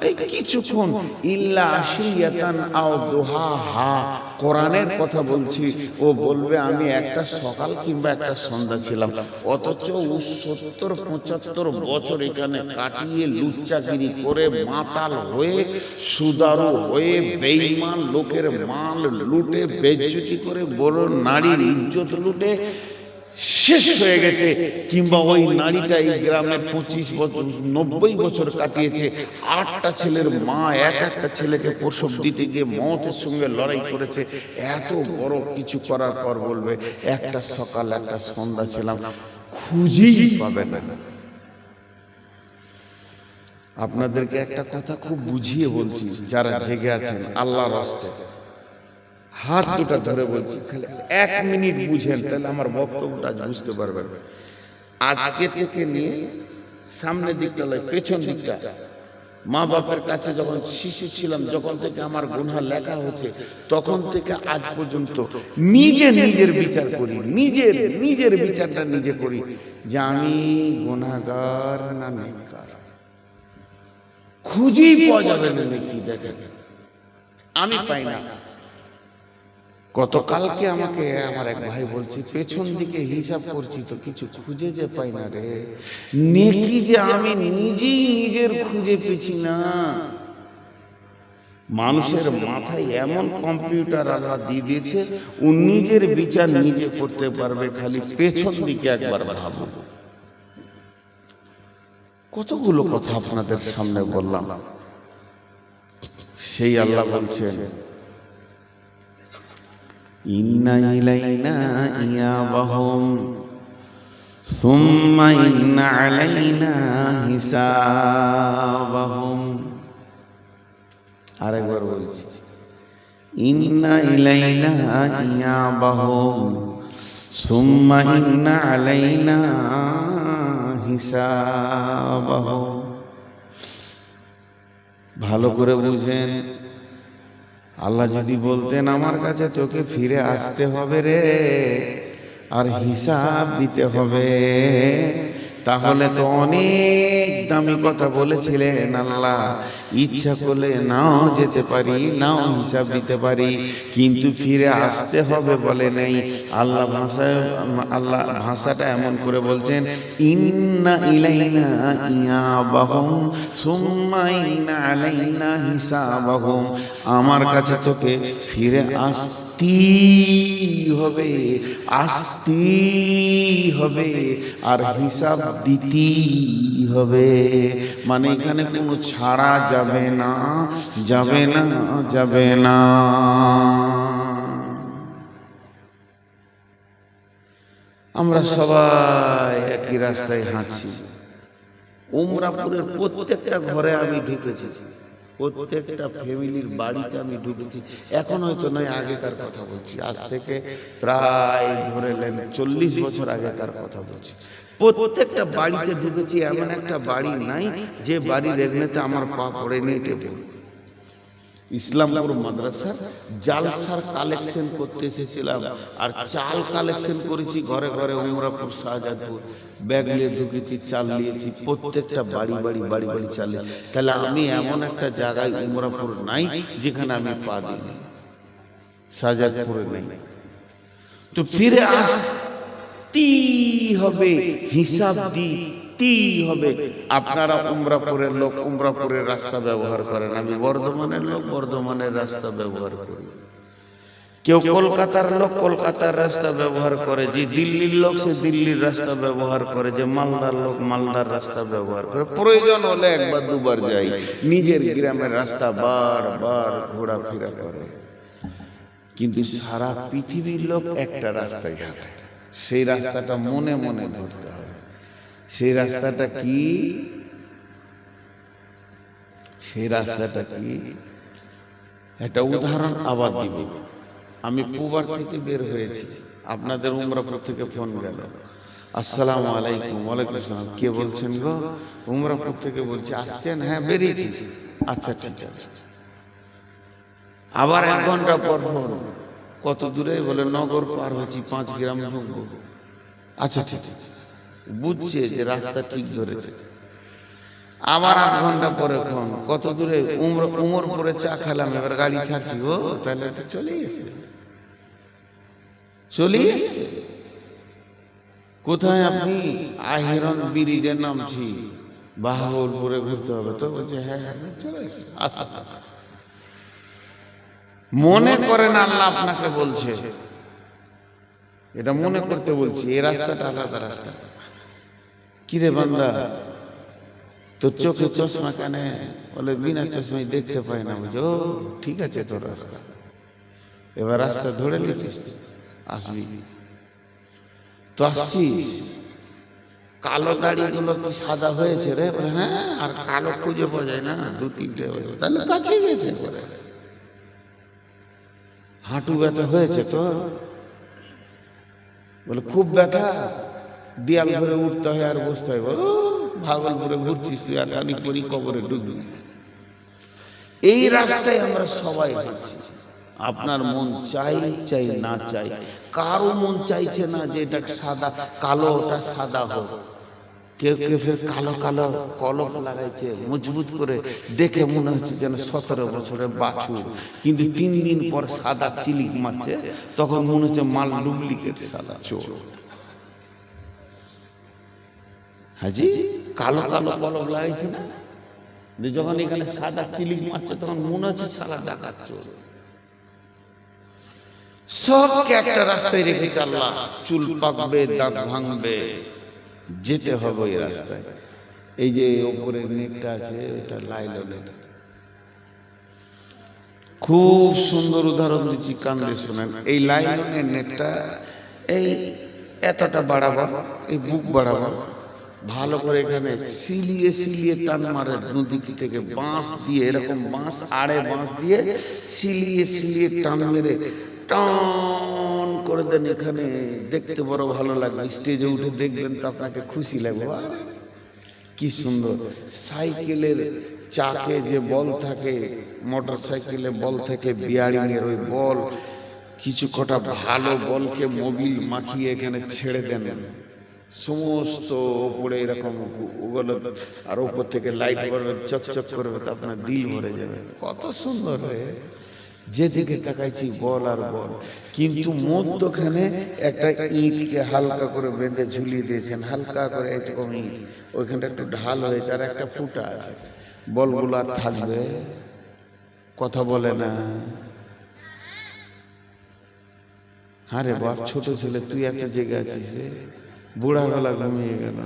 এই কিছুক্ষণ, ইল্লা আশিয়াতান আও দুহাহা, কোরআনের কথা বলছি। ও বলবে আমি একটা সকাল কিংবা একটা সন্ধ্যা ছিলাম। অথচ ও 70-75 বছর এখানে কাটিয়ে লুচ্চাগিরি করে মাতাল হয়ে সুদারু হয়ে বেঈমান লোকের মাল লুটে বেজ্জতি করে বড় নারীর ইজ্জত লুটে শেষ হয়ে গেছে, কিংবা ওই নারীটা এই গ্রামে 25 বছর 90 বছর কাটিয়েছে, 8টা ছেলের মা, একটা ছেলেকে প্রসব দিতে গিয়ে মওতের সঙ্গে লড়াই করেছে। এত বড় কিছু করার পর বলবে একটা সকাল একটা সন্ধ্যা ছিলাম, খুঁজেই পাবে না। আপনাদেরকে একটা কথা খুব বুঝিয়ে বলছি, যারা জেগে আছেন আল্লাহর রাস্তে, হাত দুটা ধরে বলছি, খালি 1 মিনিট বুঝেন, তাহলে আমার বক্তব্যটা বুঝতে পারবেন। আজকে থেকে নিয়ে সামনের দিকটা নয়, পেছন দিকটা, মা বাবার কাছে যখন শিশু ছিলাম, যখন থেকে আমার গুনাহ লেখা হচ্ছে, তখন থেকে আজ পর্যন্ত নিজের বিচার করি, নিজের বিচারটা নিজে করি যে আমি গুনাহগার না নেককার। খুঁজেই পাওয়া যাবে না নাকি? দেখেন, আমি পাই না। গতকালকে আমাকে আমার এক ভাই বলছে, পেছন দিকে হিসাব করছি তো কিছু খুঁজে যে পাই না রে, নেকি যে আমি নিজেই নিজের খুঁজে পেছি না। মানুষের মাথায় এমন কম্পিউটার আল্লাহ দিয়ে দিয়েছে, ও নিজের বিচার নিজে করতে পারবে, খালি পেছন দিকে একবার ভাবো। কতগুলো কথা আপনাদের সামনে বললাম, সেই আল্লাহ বলছেন ইন্না ইলাইনা ইয়াবাহুম সুম্মা ইন্না আলাইনা হিসাবাহুম। আরেকবার বলছি, ইন্না ইলাইনা ইয়াবাহুম সুম্মা ইন্না আলাইনা হিসাবাহুম। ভালো করে বুঝেন, আল্লাহ যদি বলতেন আমার কাছে তোকে ফিরে আসতে হবে রে, আর হিসাব দিতে হবে, তাহলে তো অনেক দামি কথা বলেছিলেন আল্লাহ, ইচ্ছা করলে নাও যেতে পারি, নাও হিসাব দিতে পারি, কিন্তু ফিরে আসতে হবে বলে নেই। আল্লাহ ভাষাটা এমন করে বলছেন, ইন্না ইলাইনা ইয়াবাহুম সুম্মা ইন্না আলাইনা হিসাবাহুম। আমার কাছে তোকে ফিরে আসতেই হবে, আসতেই হবে, আর হিসাব দিতেই হবে। মানে এখানে কোনো ছাড়া যাবে না, যাবে না, যাবে না। আমরা সবাই একই রাস্তায় হাঁটছি। উমরাপুরের প্রত্যেকটা ঘরে আমি ঢুকেছি, প্রত্যেকটা ফ্যামিলির বাড়িতে আমি ঢুকেছি। এখন হয়তো নয়, আগেকার কথা বলছি, আজ থেকে প্রায় ধরে নেন 40 বছর আগেকার কথা বলছি। প্রত্যেকটা বাড়িতে ঢুকেছি, এমন একটা বাড়ি নাই যে বাড়ির এগনেতে আমার পা পড়ে নিয়ে টেপে। ইসলামপুর মাদ্রাসার জালসার কালেকশন করতে এসেছিলাম, আর চাল কালেকশন করেছি ঘরে ঘরে। উমরাপুর, শাহজাদপুর ব্যাগ নিয়ে ঢুকেছি, চাল নিয়েছি, প্রত্যেকটা বাড়ি বাড়ি বাড়ি বাড়ি চালে। তাহলে আমি এমন একটা জায়গায় উমরাপুর নাই যেখানে আমি পা দিই, শাহজাদপুরে নেই। তো ফিরে আসতেই হবে, হিসাব দিতেই হবে। আপনারা উমরাপুরের লোক, উমরাপুরের রাস্তা ব্যবহার করেন, আমি বর্ধমানের লোক, বর্ধমানের রাস্তা ব্যবহার করি। কেউ কলকাতার লোক, কলকাতার রাস্তা ব্যবহার করে। যে দিল্লির লোক, সে দিল্লির রাস্তা ব্যবহার করে। যে মালদার লোক, মালদার রাস্তা ব্যবহার করে। প্রয়োজন হলে একবার দুবার যাই, নিজের গ্রামের রাস্তা বারবার ঘোরাফেরা করে। কিন্তু সারা পৃথিবীর লোক একটা রাস্তায় হাঁটে, সেই রাস্তাটা মনে মনে ধরতে হবে। সেই রাস্তাটা কি? সেই রাস্তাটা কি? একটা উদাহরণ আবার দিব। আমি পুবার থেকে বের হয়েছি, আপনাদের উমরাপুর থেকে ফোন গেল, আসসালামু আলাইকুম। ওয়ালাইকুম আসসালাম। কে বলছেন গো? উমরাপুর থেকে বলছি। আসছেন? হ্যাঁ, বেরিয়েছি। আচ্ছা, ঠিক আছে। আবার 1 ঘন্টা পর ফোন, কত দূরে? বলে নগর পার হচ্ছি, 5 গ্রাম ঢুকবো। আচ্ছা, ঠিক আছে। বুঝছে যে রাস্তা ঠিক ধরেছে। আবার 8 ঘন্টা পরে ফোন, কত দূরে? উমরপুরে চা খেলাম, এবার গাড়ি ছাড়ছি। ও তাহলে তো চলে এসেছে, চলে এসেছে। কোথায় আপনি? আহিরন ব্রিজে নামছি, বাহাউলপুরে ঘুরতে হবে তো। বলছে হ্যাঁ হ্যাঁ, চলে এসেছে। আচ্ছা আচ্ছা। মনে করেন আল্লাহ আপনাকে বলছে, এটা মনে করতে বলছি, এই রাস্তাটা আলাদা রাস্তা। কিরে বান্দা, তোর চোখে চশমা কেন? বলে বিনা চশমায় দেখতে পাই না। বুঝো, ঠিক আছে তোর রাস্তা, এবার রাস্তা ধরে নিয়েছিস, আসবি তো আসছিস। কালো দাড়িগুলো কি সাদা হয়েছে রে? হ্যাঁ, আর কালো খুঁজে পাওয়া যায় না, 2-3টে হয়েছে। তাহলে কাছে গেছে করে। হাঁটু ব্যথা হয়েছে তো? বলে খুব ব্যথা, দেয়াল ধরে উঠতে হয় আর বসতে হয়। বলো ভাগলপুরে ঘুরছিস তুই, আর খালি পরি কবরে ডুববি। এই রাস্তায় আমরা সবাই হাঁটছি। আপনার মন চাই চাই না চাই, কারো মন চাইছে না যে এটা সাদা, কালো ওটা সাদা হোক। কেউ কেউ ফের কালো কালো কলম লাগাইছে মজবুত করে, দেখে মনে হচ্ছে যেন 17 বছরের বাছুর, কিন্তু 3 দিন পর সাদা চিলিক মারছে, তখন মনে হচ্ছে মাল ডুপ্লিকেট, সাদা চোর। হাজি কালো কালো কলম লাগাইছে না, যখন এখানে সাদা চিলিক মারছে তখন মনে হচ্ছে সাদা ডাকাত চোর। সবকে একটা রাস্তায় রেখেছে আল্লাহ। চুল পাকবে, দাঁত ভাঙবে, যেতে হবে এই রাস্তায়। এই যে ওপরের নেটটা আছে, এটা লাইলনের। খুব সুন্দর উদাহরণ দিচ্ছি, কান্দে শোনেন। এই লাইলনের নেটটা এই এতটা বাড়াবার, এই বুক বাড়াবার, ভালো করে এখানে সিলিয়ে সিলিয়ে টান মারে নদী থেকে, বাঁশ দিয়ে, এরকম বাঁশ আড়ে বাঁশ দিয়ে সিলিয়ে সিলিয়ে টান মেরে টান করে দেন। এখানে দেখতে বড় ভালো লাগবে, স্টেজে উঠে দেখবেন তো আপনাকে খুশি লাগবে। কি সুন্দর! সাইকেলের চাকে যে বল থাকে, মোটর সাইকেলে বল থাকে বিয়ারিং এর, ওই বল, কিছু কটা ভালো বলকে মোবিল মাখিয়ে এখানে ছেড়ে দেন, সমস্ত উপরে এরকম ওগুলো, আর উপর থেকে লাইট করবে, চকচক করবে, তো আপনার দিল ভরে যাবে। কত সুন্দর হয়ে যেদিকে তাকাইছি বল আর বল। কিন্তু মধ্যখানে একটা ইটকে হালকা করে বেঁধে ঝুলিয়ে দিয়েছেন, হালকা করে এরকম ইট, ওইখানটা একটু ঢাল হয়েছে আর একটা ফুটা আছে। বলগুলো আর থাকবে? কথা বলে না। আরে বাপ, ছোট ছেলে তুই এত জেগে আছিস রে, বুড়া গলা ঘুমিয়ে গেল।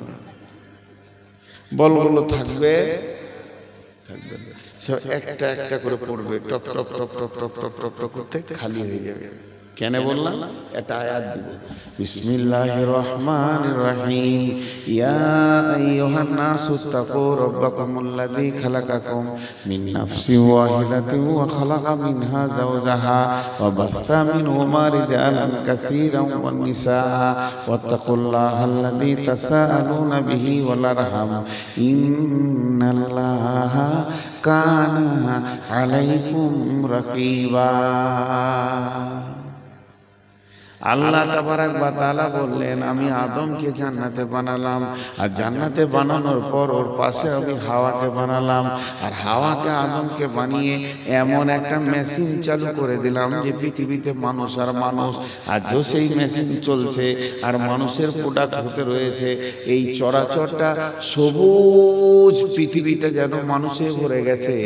বলগুলো থাকবে? থাকবে না। সব একটা একটা করে পড়বে, টক টক টক টক টক টক টক টক করতে খালি হয়ে যাবে। কেন বললাম? একটা আয়াত দিব। বিসমিল্লাহির রহমানির রহিম। ইয়া আইয়ুহান নাসু তাকু রাব্বাকুমুল্লাযী খালাকাকুম মিন নাফসিন ওয়াহিদাতিন ওয়া খালাকা মিনহা যাওজাহা ওয়া বাসসা মিনহুমা রিজালান কাসীরান ওয়ান নিসা ওয়াত্তাকুল্লাহাল্লাযী তাসাআলুনা বিহি ওয়াল আরহাম ইন্নাল্লাহা কানা আলাইকুম রাকিবা। আল্লাহ তাবারাক ওয়া তাআলা বললেন, আমি আদমকে জান্নাতে বানালাম, আর জান্নাতে বানানোর পর ওর পাশে আমি হাওয়াকে বানালাম, আর হাওয়াকে আদমকে বানিয়ে এমন একটা মেশিন চালু করে দিলাম যে পৃথিবীতে মানুষ আর মানুষ, আর যে সেই মেশিন চলছে আর মানুষের প্রোডাক্ট হতে রয়েছে। এই চরাচরটা সবুজ পৃথিবীটা যেন মানুষে ভরে গেছে,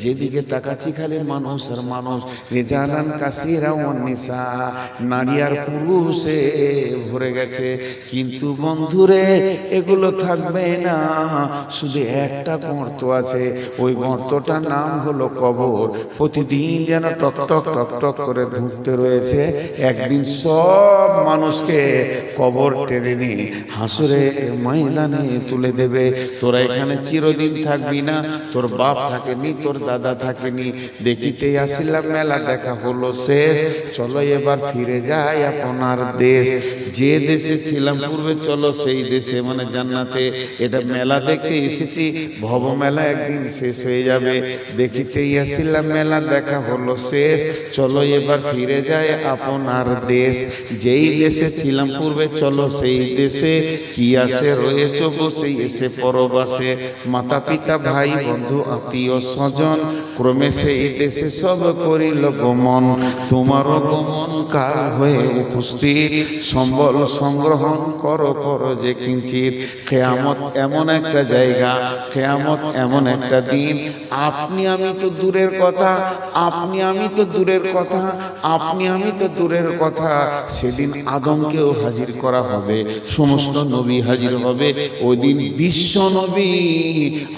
যেদিকে তাকাচ্ছি খালি মানুষ আর মানুষ। রিজালান কাসীরা ওয়ান নিসা, নারী আর পুরুষে ভরে গেছে। কিন্তু বন্ধুরে, এগুলো থাকবে না, শুধু একটা গর্ত আছে, ওই গর্তটার নাম হলো কবর। প্রতিদিন যেন টক টক টক টক করে ধুঁকতে রয়েছে। একদিন সব মানুষকে কবর টেনে নিয়ে হাসরের ময়দানে তুলে দেবে। তোরা এখানে চিরদিন থাকবি না, তোর বাপ থাকেনি, তোর দাদা থাকেনি, দেখিতে আসিলাম মেলা দেখা হলো শেষ, চলো এবার ফিরে যাই আপনার দেশ। যে দেশে ছিলাম পূর্বে, চলো সেই দেশে, মানে জান্নাতে। এটা মেলা দেখতে এসেছি, ভব মেলা একদিন শেষ হয়ে যাবে। দেখিতেই আসিলাম মেলা দেখা হলো শেষ, চলো এবার ফিরে যায় আপনার দেশ। যেই দেশে ছিলাম পূর্বে, চলো সেই দেশে। কি আসে রয়েছে বসে এসে পরবাসে, মাতা পিতা ভাই বন্ধু আত্মীয় স্বজন, ক্রমে সেই দেশে সব করিল গমন। তোমারও গমন কাল হয়ে উপস্থিত, সম্বল সংগ্রহণ করো করো যে কিঞ্চিত। কিয়ামত এমন একটা জায়গা, কিয়ামত এমন একটা দিন, আপনি আমি তো দূরের কথা, আপনি আমি তো দূরের কথা, আপনি আমি তো দূরের কথা। সেদিন আদমকেও হাজির করা হবে, সমস্ত নবী হাজির হবে। ওই দিন বিশ্ব নবী,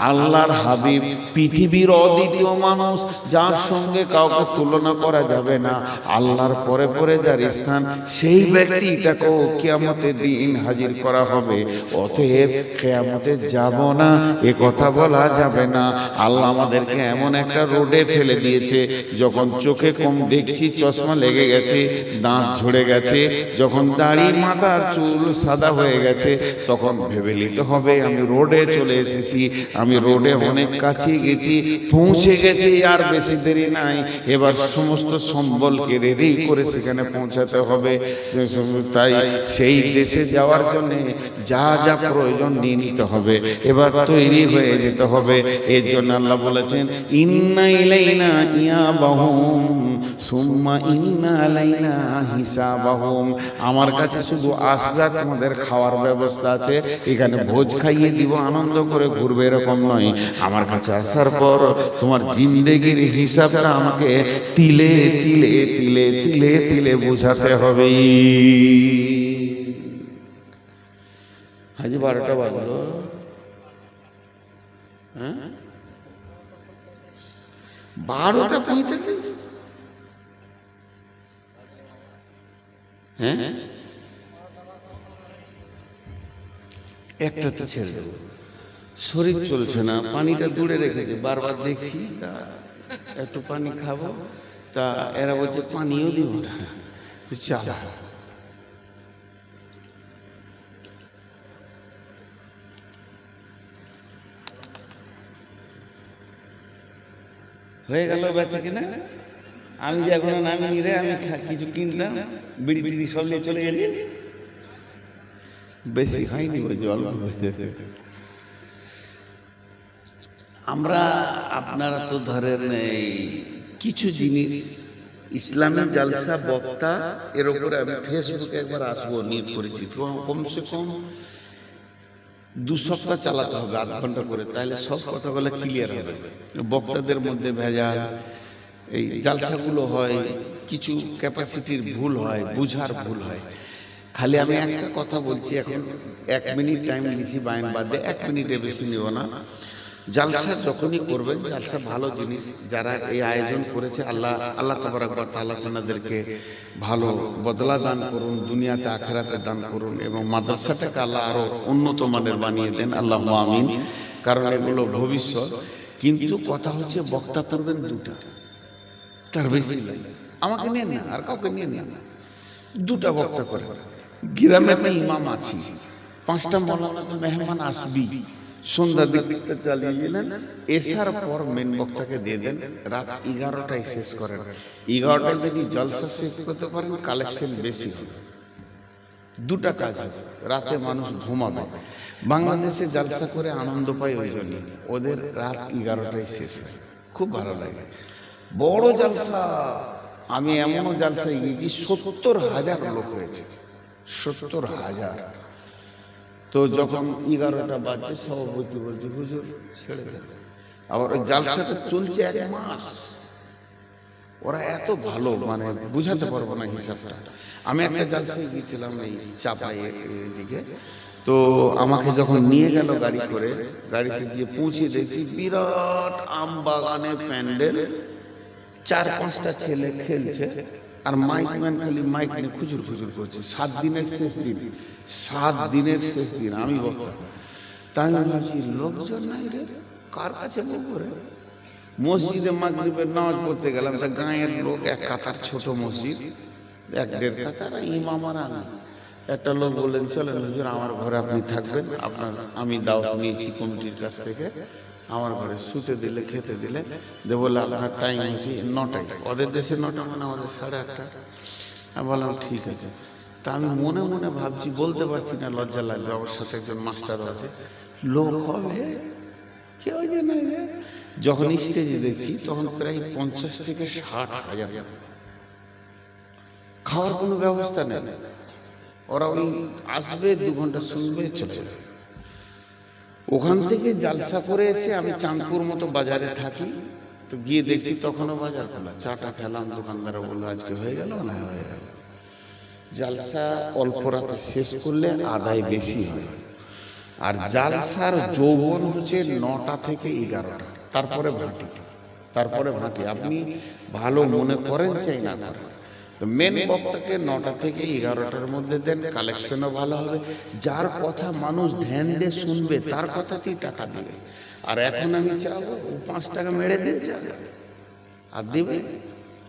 আল্লাহর হাবিব, পৃথিবীর অদ্বিতীয় মানুষ, যার সঙ্গে কাউকে তুলনা করা যাবে না, আল্লাহর পরে পরে যার স্থান, সেই ব্যক্তিটাকেও কিয়ামতের দিন হাজির করা হবে। অতএব কিয়ামতে যাব না এ কথা বলা যাবে না। আল্লাহ আমাদেরকে এমন একটা রোডে ফেলে দিয়েছে, যখন চোখে কম দেখছি, চশমা লেগে গেছে, দাঁত ঝরে গেছে, যখন দাড়ি মাথার চুল সাদা হয়ে গেছে, তখন ভেবে নিতে হবে আমি রোডে চলে এসেছি, আমি রোডে অনেক কাছে গেছি, পৌঁছে গেছি, আর বেশি দেরি নাই। এবার সমস্ত সম্বলকে রেডি করে সেখানে পৌঁছাতে হবে। তাই সেই দেশে যাওয়ার জন্য যা যা প্রয়োজন নিয়ে নিতে হবে, এবার তৈরি হয়ে যেতে হবে। এর জন্য আল্লাহ বলেছেন, ইন্না ইলাইনা ইয়াবাহুম সুম্মা ইন্না আলাইনা হিসাবাহুম। আমার কাছে শুধু আসবা, তোমাদের খাওয়ার ব্যবস্থা আছে, এখানে ভোজ খাইয়ে দিব, আনন্দ করে ঘুরবে, এরকম নয়। আমার কাছে আসার পর তোমার জিন্দেগির হিসাবটা আমাকে তিলে তিলে তিলে তিলে তিলে বোঝাতে হবে। হাজি 12টা বাজলো, হ্যাঁ 12:45, হ্যাঁ একটাতে ছেড়ে দেবো। শরীর চলছে না, পানিটা দূরে রেখেছে, বারবার দেখছি, তা একটু পানি খাবো, তা এরা বলছে পানিও দিব না, তো চা। হয়ে গেল বেচা কিনা। আমি যে এখনো নামিনি রে, আমি কিছু কিনলাম, বিড়ি বিড়ি সব নিয়ে চলে গেলি। বেশি হয়নি, ওই জল আমরা আপনারা তো ধরেন এই কিছু জিনিস ইসলামী জালসা বক্তা এর উপরে আমি ফেসবুকে একবার আসবো নিয়োগ করেছি, কমসে কম 2 সপ্তাহ চালাতে হবে 8 ঘন্টা করে, তাহলে সব কথাগুলো ক্লিয়ার হবে। বক্তাদের মধ্যে ভেজাল, এই জালসাগুলো হয় কিছু ক্যাপাসিটির ভুল হয়, বুঝার ভুল হয়। খালি আমি একটা কথা বলছি, এখন 1 মিনিট টাইম নিছি বাইন বাদে, 1 মিনিটের বেশি নেব না। জালসা যখনই করবেন, জালসা ভালো জিনিস, যারা এই আয়োজন করেছে আল্লাহ তাবারক ওয়া তাআলা তাদেরকে ভালো বদলা দান করুন, দুনিয়াতে আখিরাতে দান করুন, এবং মাদ্রাসাটাকে আল্লাহ আরো উন্নত মানের বানিয়ে দেন, আল্লাহুম্মা আমিন। কারণ এগুলো ভবিষ্যৎ। কিন্তু কথা হচ্ছে বক্তা করবেন 2টা, তার বেশি লাগে। আমাকে নিয়ে না, আর কাউকে নিয়ে না, 2টা বক্তা করে। গ্রামে আমি ইমাম আছি, 5টা মৌলানা তো মেহমান আসবি, সন্ধ্যা দিকটা চালিয়ে গেলেন, এসার পর মেন বক্তাকে দিয়ে দেন, রাত 11টায় শেষ করেন। 11টায় যদি জলসা শেষ করতে পারেন, কালেকশন বেশি হবে। 2টা কাজ হবে, রাতে মানুষ ঘুমাবে। বাংলাদেশে জলসা করে আনন্দ পায় ওই জন্য, ওদের রাত 11টায় শেষ হয়, খুব ভালো লাগে। বড় জলসা, আমি এমনও জলসায় গিয়েছি 70,000 লোক হয়েছে, 70,000। তো যখন 11টা বাজছে, সভাপতি বলছে হুজুর ছেড়ে দেন। আবার ওই জালসাটা চলছে 1 মাস। ওরা এত ভালো, মানে বুঝাতে পারবো না হিসাবটা। আমি একটা জালসায় গিয়েছিলাম এই চাপাই দিকে, তো আমাকে যখন নিয়ে গেল গাড়ি করে, গাড়িতে গিয়ে পৌঁছে দেখছি বিরাট আম বাগানে প্যান্ডেল, 4-5টা ছেলে খেলছে, আর মাইকম্যান খালি মাইক নিয়ে খুচুর খুচুর করছে। 7 দিনের শেষ দিন, 7 দিনের শেষ দিন, আমি বক্তা। তাই আমি ভাবছি লোকজন নাই রে, কার কাছে বলবো রে। মসজিদে মাগরিবের নামাজ পড়তে গেলাম, তা গাঁয়ের লোক, 1 কাতার ছোট মসজিদ, 1-1.5 কাতার, ইমাম আর আমি। একটা লোক বললেন চলেন হুজুর আমার ঘরে আপনি থাকবেন, আপনার আমি দাওয়াত নিয়েছি কমিটির কাছ থেকে, আমার ঘরে শুতে দিলে, খেতে দিলে। যে বললে আপনার টাইম হচ্ছে 9টায়, ওদের দেশে 9টা মানে আমাদের 8:30। আমি বললাম ঠিক আছে। তা আমি মনে মনে ভাবছি, বলতে পারছি না, লজ্জা লাগবে। আমার সাথে একজন মাস্টারও আছে, লোক হবে কেউ যে নাই রে। যখন স্টেজে দেখছি তখন প্রায় 50 থেকে 60,000। খাওয়ার কোনো ব্যবস্থা নেই, ওরা ওই আসবে 2 ঘন্টা শুনবে চলে যাবে। ওখান থেকে জালসা করে এসে আমি চাঁদপুর মতো বাজারে থাকি, তো গিয়ে দেখছি তখনও বাজার খোলা। চাটা খেলাম, দোকানদার বললো আজকে হয়ে গেল না, হয়ে গেল। জালসা অল্প রাতে শেষ করলে আদায় বেশি হয়। আর জালসার যৌবন হচ্ছে 9টা থেকে 11টা, তারপরে ভাটি। আপনি ভালো মনে করেন চাই না করেন, তো মেন বক্তাকে 9টা থেকে 11টার মধ্যে দেন, কালেকশনও ভালো হবে। যার কথা মানুষ ধ্যান দিয়ে শুনবে, তার কথাতেই টাকা দিবে। আর এখন আমি চাবো ও 5 টাকা মেরে দিয়ে যাবে আর দেবে,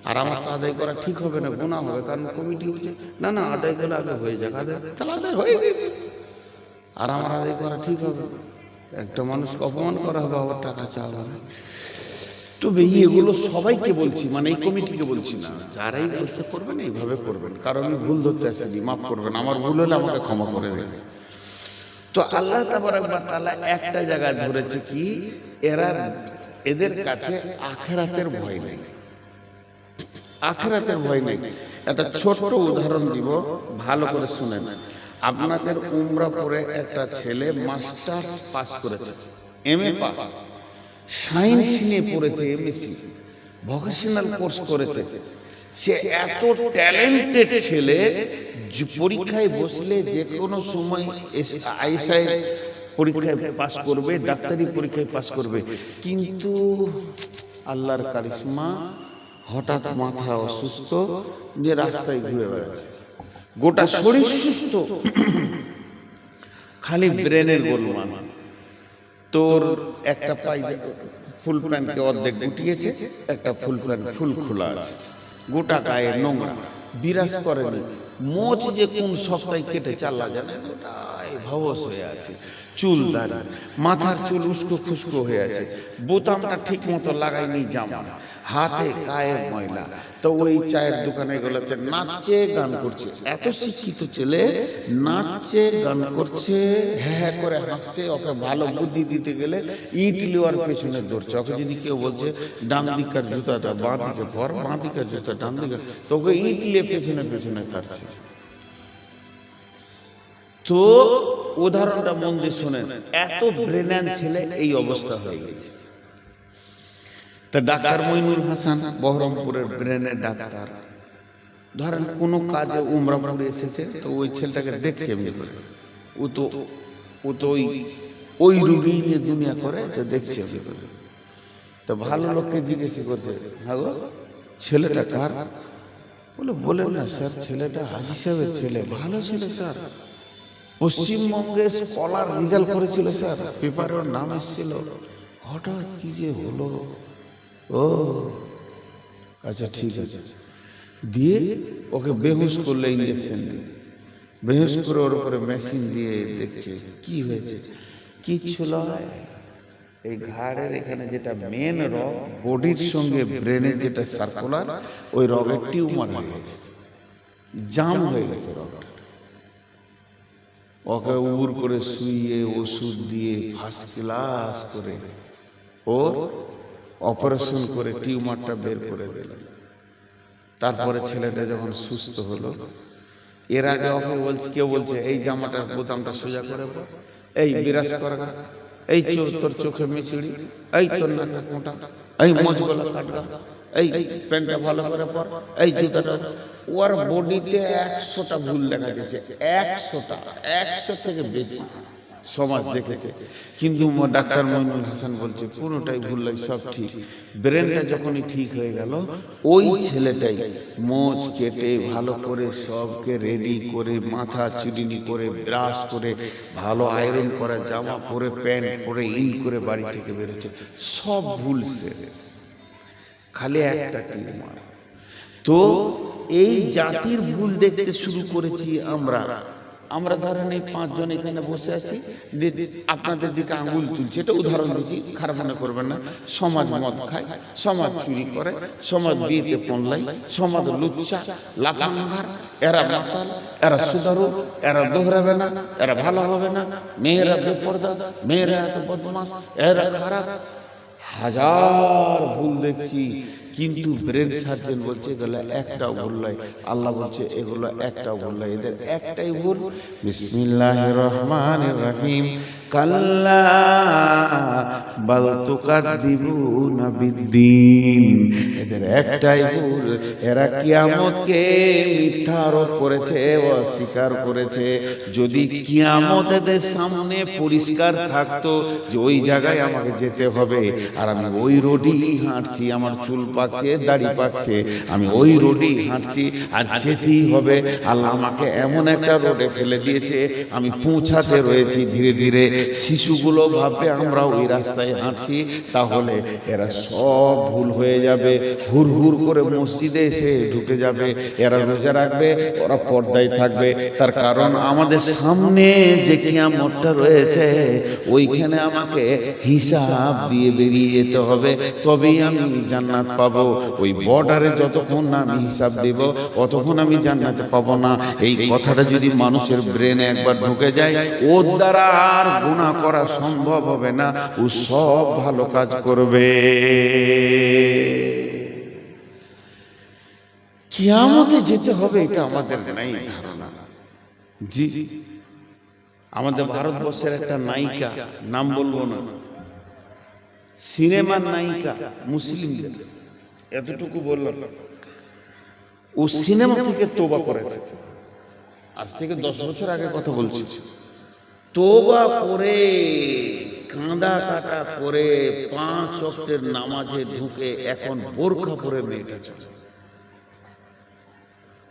আর আমার তো আদায় করা ঠিক হবে না, গুনাহ হবে। কারণ কমিটি বলছে না না আদায় করলে আগে হয়ে যাক, তাহলে আদায় হয়ে গেছে, আর আমার আদায় করা ঠিক হবে। একটা মানুষকে অপমান করা হবে, আবার টাকা চাওয়া হবে। তবে এগুলো সবাইকে বলছি, মানে এই কমিটিকে বলছি না, যারাই জলসা করবেন এইভাবে করবেন। কারণ আমি ভুল ধরতে আসিনি, মাফ করবেন, আমার ভুল হলে আমাকে ক্ষমা করে দেবেন। তো আল্লাহ তাবারক ওয়া তাআলা একটা জায়গায় ধরেছে কি, এদের কাছে আখিরাতের ভয় নেই, আখিরাতের ভয় নেই। একটা ছোট্ট উদাহরণ দিব, ভালো করে শুনেন। আপনাদের উমরা পরে একটা ছেলে মাস্টার্স পাস করেছে, MA পাস, সায়েন্স নিয়ে পড়েছে, MSc ভোকেশনাল কোর্স করেছে। সে এত ট্যালেন্টেড ছেলে, পরীক্ষায় বসলে যে কোনো সময় ISI পরীক্ষায় পাস করবে, ডাক্তারি পরীক্ষায় পাস করবে। কিন্তু আল্লাহর কারিশমা, হঠাৎ মাথা অসুস্থ, যে রাস্তায় ঘুরে বেড়াচ্ছে, গোটা শরীর সুস্থ, খালি ব্রেনের গোলমাল। তোর একটা ফুল প্যান্টকে অর্ধেক গুটিয়েছে, একটা ফুল প্যান্ট ফুল খোলা আছে, গোটা গায়ে নোংরা, বিরাজ করেনি। মোচ যে কোন সপ্তাহে কেটেছে আল্লাহ জানে, গোটাই ভবস হয়ে আছে, চুল দাঁড়ি, মাথার চুল উস্কো খুস্কো হয়ে আছে, বোতামটা ঠিক মতো লাগায়নি জামা, হাতে গায়ে ময়লা। তো ওই চায়ের দোকানে গুলোতে নাচছে গান করছে, এত শিক্ষিত ছেলে নাচছে গান করছে, হ্যাঁ হ্যাঁ করে হাসছে। ওকে ভালো বুদ্ধি দিতে গেলে ইট লিওয়ার পেছনে দৌড়ছে। ওকে যদি কেউ বলছে ডান দিকের জুতাটা বাঁ দিকে পর, বাঁ দিকের জুতা ডান দিকে, তো ওকে ইট লিয়ে পেছনে পেছনে কাটছে। তো উদাহরণটা মন দিয়ে শোনেন, এত ব্রেনান ছেলে এই অবস্থা হয়ে গেছে। তা ডাক্তার মইনুল হাসান বহরমপুরের ব্রেনের ডাক্তার, ধরেন কোনো কাজে উমরা করে এসেছে, তো ওই ছেলেটাকে দেখছে এমনি করে, ও তো ওই রুগী নিয়ে দুনিয়া করে, তো দেখছে এমনি করে। তো ভালো লোককে জিজ্ঞেস করছে, হ্যাঁ গো ছেলেটা কার? বলেন না স্যার, ছেলেটা হাজি সাহেবের ছেলে, ভালো ছেলে স্যার, পশ্চিমবঙ্গে স্কলার রেজাল্ট করেছিল স্যার, পেপারে ওর নাম এসেছিল। হঠাৎ কি যে হলো, ও আচ্ছা ঠিক আছে, দিয়ে ওকে বেহুশ করলে ইঞ্জেকশন দিয়ে, বেহুশ করে ওর উপরে মেশিন দিয়ে দেখছে কি হয়েছে। কিচ্ছু নয়, এই ঘাড়ের এখানে যেটা মেন রগ, বডির সঙ্গে ব্রেনের যেটা সার্কুলার, ওই রগের টিউমার হয়ে গেছে, জাম হয়ে গেছে রগটা। ওকে উবুর করে শুইয়ে ওষুধ দিয়ে ফার্স্ট ক্লাস করে ওর অপারেশন করে টিউমারটা বের করে দিল। তারপরে ছেলেটা যখন সুস্থ হলো, এর আগে ওকে বলছে, কেউ বলছে এই জামাটার বোতামটা সোজা করে পর, এই বিরাজ করা, এই তোর চোখে মিচড়ি, এই তোর নাকে মোটা, এই মোজগুলো কাটগা, এই প্যান্টটা ভালো করে পর, এই জুতাটা। ওর বডিতে 100টা ভুল দেখা গেছে, 100 থেকে বেশি সমাজ দেখেছে। কিন্তু ডাক্তার মইনুল হাসান বলছে কোনোটাই ভুল নয়, সব ঠিক। ব্রেনটা যখনই ঠিক হয়ে গেল, ওই ছেলেটাই মোচ কেটে ভালো করে সবকে রেডি করে, মাথা চুরিনি করে, ব্রাশ করে, ভালো আয়রন করা জামা পরে, প্যান্ট পরে, ইন করে বাড়ি থেকে বেরোচ্ছে। সব ভুল শেষ, খালি একটা টিউমার। তো এই জাতির ভুল দেখতে শুরু করেছি আমরা। ধরেন এই 5 জন এখানে বসে আছি, আপনাদের দিকে আঙুল তুলছে, এটা উদাহরণ দিচ্ছি, খারাপ মনে করবেন না। সমাজ মদ খায়, সমাজ চুরি করে, সমাজ বিয়েতে পনলাই, সমাজ লুচ্চা লাফাঙ্গার, এরা মাতাল, এরা সুদারু, এরা দোহরাবে না, এরা ভালো হবে না, মেয়েরা বেপরদা, মেয়েরা এত বদমাস, এরা খারাপ। হাজার ভুল দেখছি, কিন্তু ব্রেন সার্জন বলছে এগুলো একটাও ভুল নয়। আল্লাহ বলছে এগুলো একটাও ভুল নয়, এদের একটাই ভুল। বিসমিল্লাহির রহমানির রহিম, কাল্লা বাল তুকাদ্দিবুনা বিদ্দীন। এদের একটাই ভুল, এরা কিয়ামতকে মিথ্যা আরোপ করেছে, অস্বীকার করেছে। যদি কিয়ামত এদের সামনে পরিষ্কার থাকতো যে ওই জায়গায় আমাকে যেতে হবে, আর আমি ওই রোডেই হাঁটছি, আমার চুল পাকছে, দাড়ি পাকছে, আমি ওই রোডেই হাঁটছি আর যেতেই হবে, আল্লাহ আমাকে এমন একটা রোডে ফেলে দিয়েছে, আমি পৌঁছাতে রয়েছি ধীরে ধীরে। শিশুগুলো ভাববে আমরা ওই রাস্তায় হাঁটছি, তাহলে এরা সব ভুল হয়ে যাবে, হুর হুর করে মসজিদে এসে ঢুকে যাবে, এরা রোজা রাখবে, ওরা পর্দায় থাকবে। তার কারণ আমাদের সামনে যে কিয়ামতটা রয়েছে, ওইখানে আমাকে হিসাব দিয়ে বেরিয়ে যেতে হবে, তবেই আমি জান্নাত পাবো। ওই বর্ডারে যতক্ষণ না আমি হিসাব দেব, ততক্ষণ আমি জান্নাতে পাবো না। এই কথাটা যদি মানুষের ব্রেনে একবার ঢুকে যায়, ওর দ্বারা আর গুনাহ করা সম্ভব হবে না, ও সব ভালো কাজ করবে। কিয়ামতে যেতে হবে এটা আমাদের নাই ধারণা। জি, আমাদের ভারতবর্ষের একটা নায়িকা, নাম বলবো না, সিনেমার নায়িকা, মুসলিমদের, এতটুকু বললাম, ও সিনেমা থেকে তওবা করেছে। আজ থেকে 10 বছর আগে কথা বলছি। তওবা করে, কাঁদা কাটা করে, 5 ওয়াক্তের নামাজে ঢুকে এখন বোরখা পরে মেয়েটা চলে,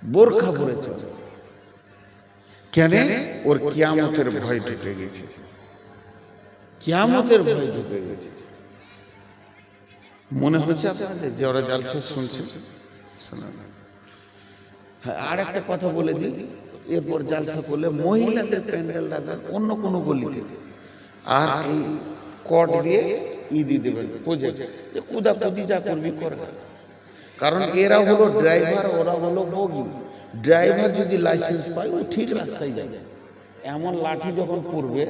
বোরখা পরে চলে। কেন? ওর কিয়ামতের ভয় ঢুকে গেছে, কিয়ামতের ভয় ঢুকে গেছে। মনে হচ্ছে আপনাদের যে ওরা জালসা শুনছে? হ্যাঁ, আর একটা কথা বলে দিই, এরপর জালসা করলে মহিলাদের প্যান্ডেল লাগান অন্য কোনো গলিতে, আর এই কট দিয়ে দিয়ে দেবেন প্রজেক্ট, যে কুদাকুদি যা করবি কর। কারণ এরা হলো ড্রাইভার, ওরা হলো বগি। ড্রাইভার যদি লাইসেন্স পায় ও ঠিক রাস্তায় যাবে, এমন লাঠি যখন পড়বে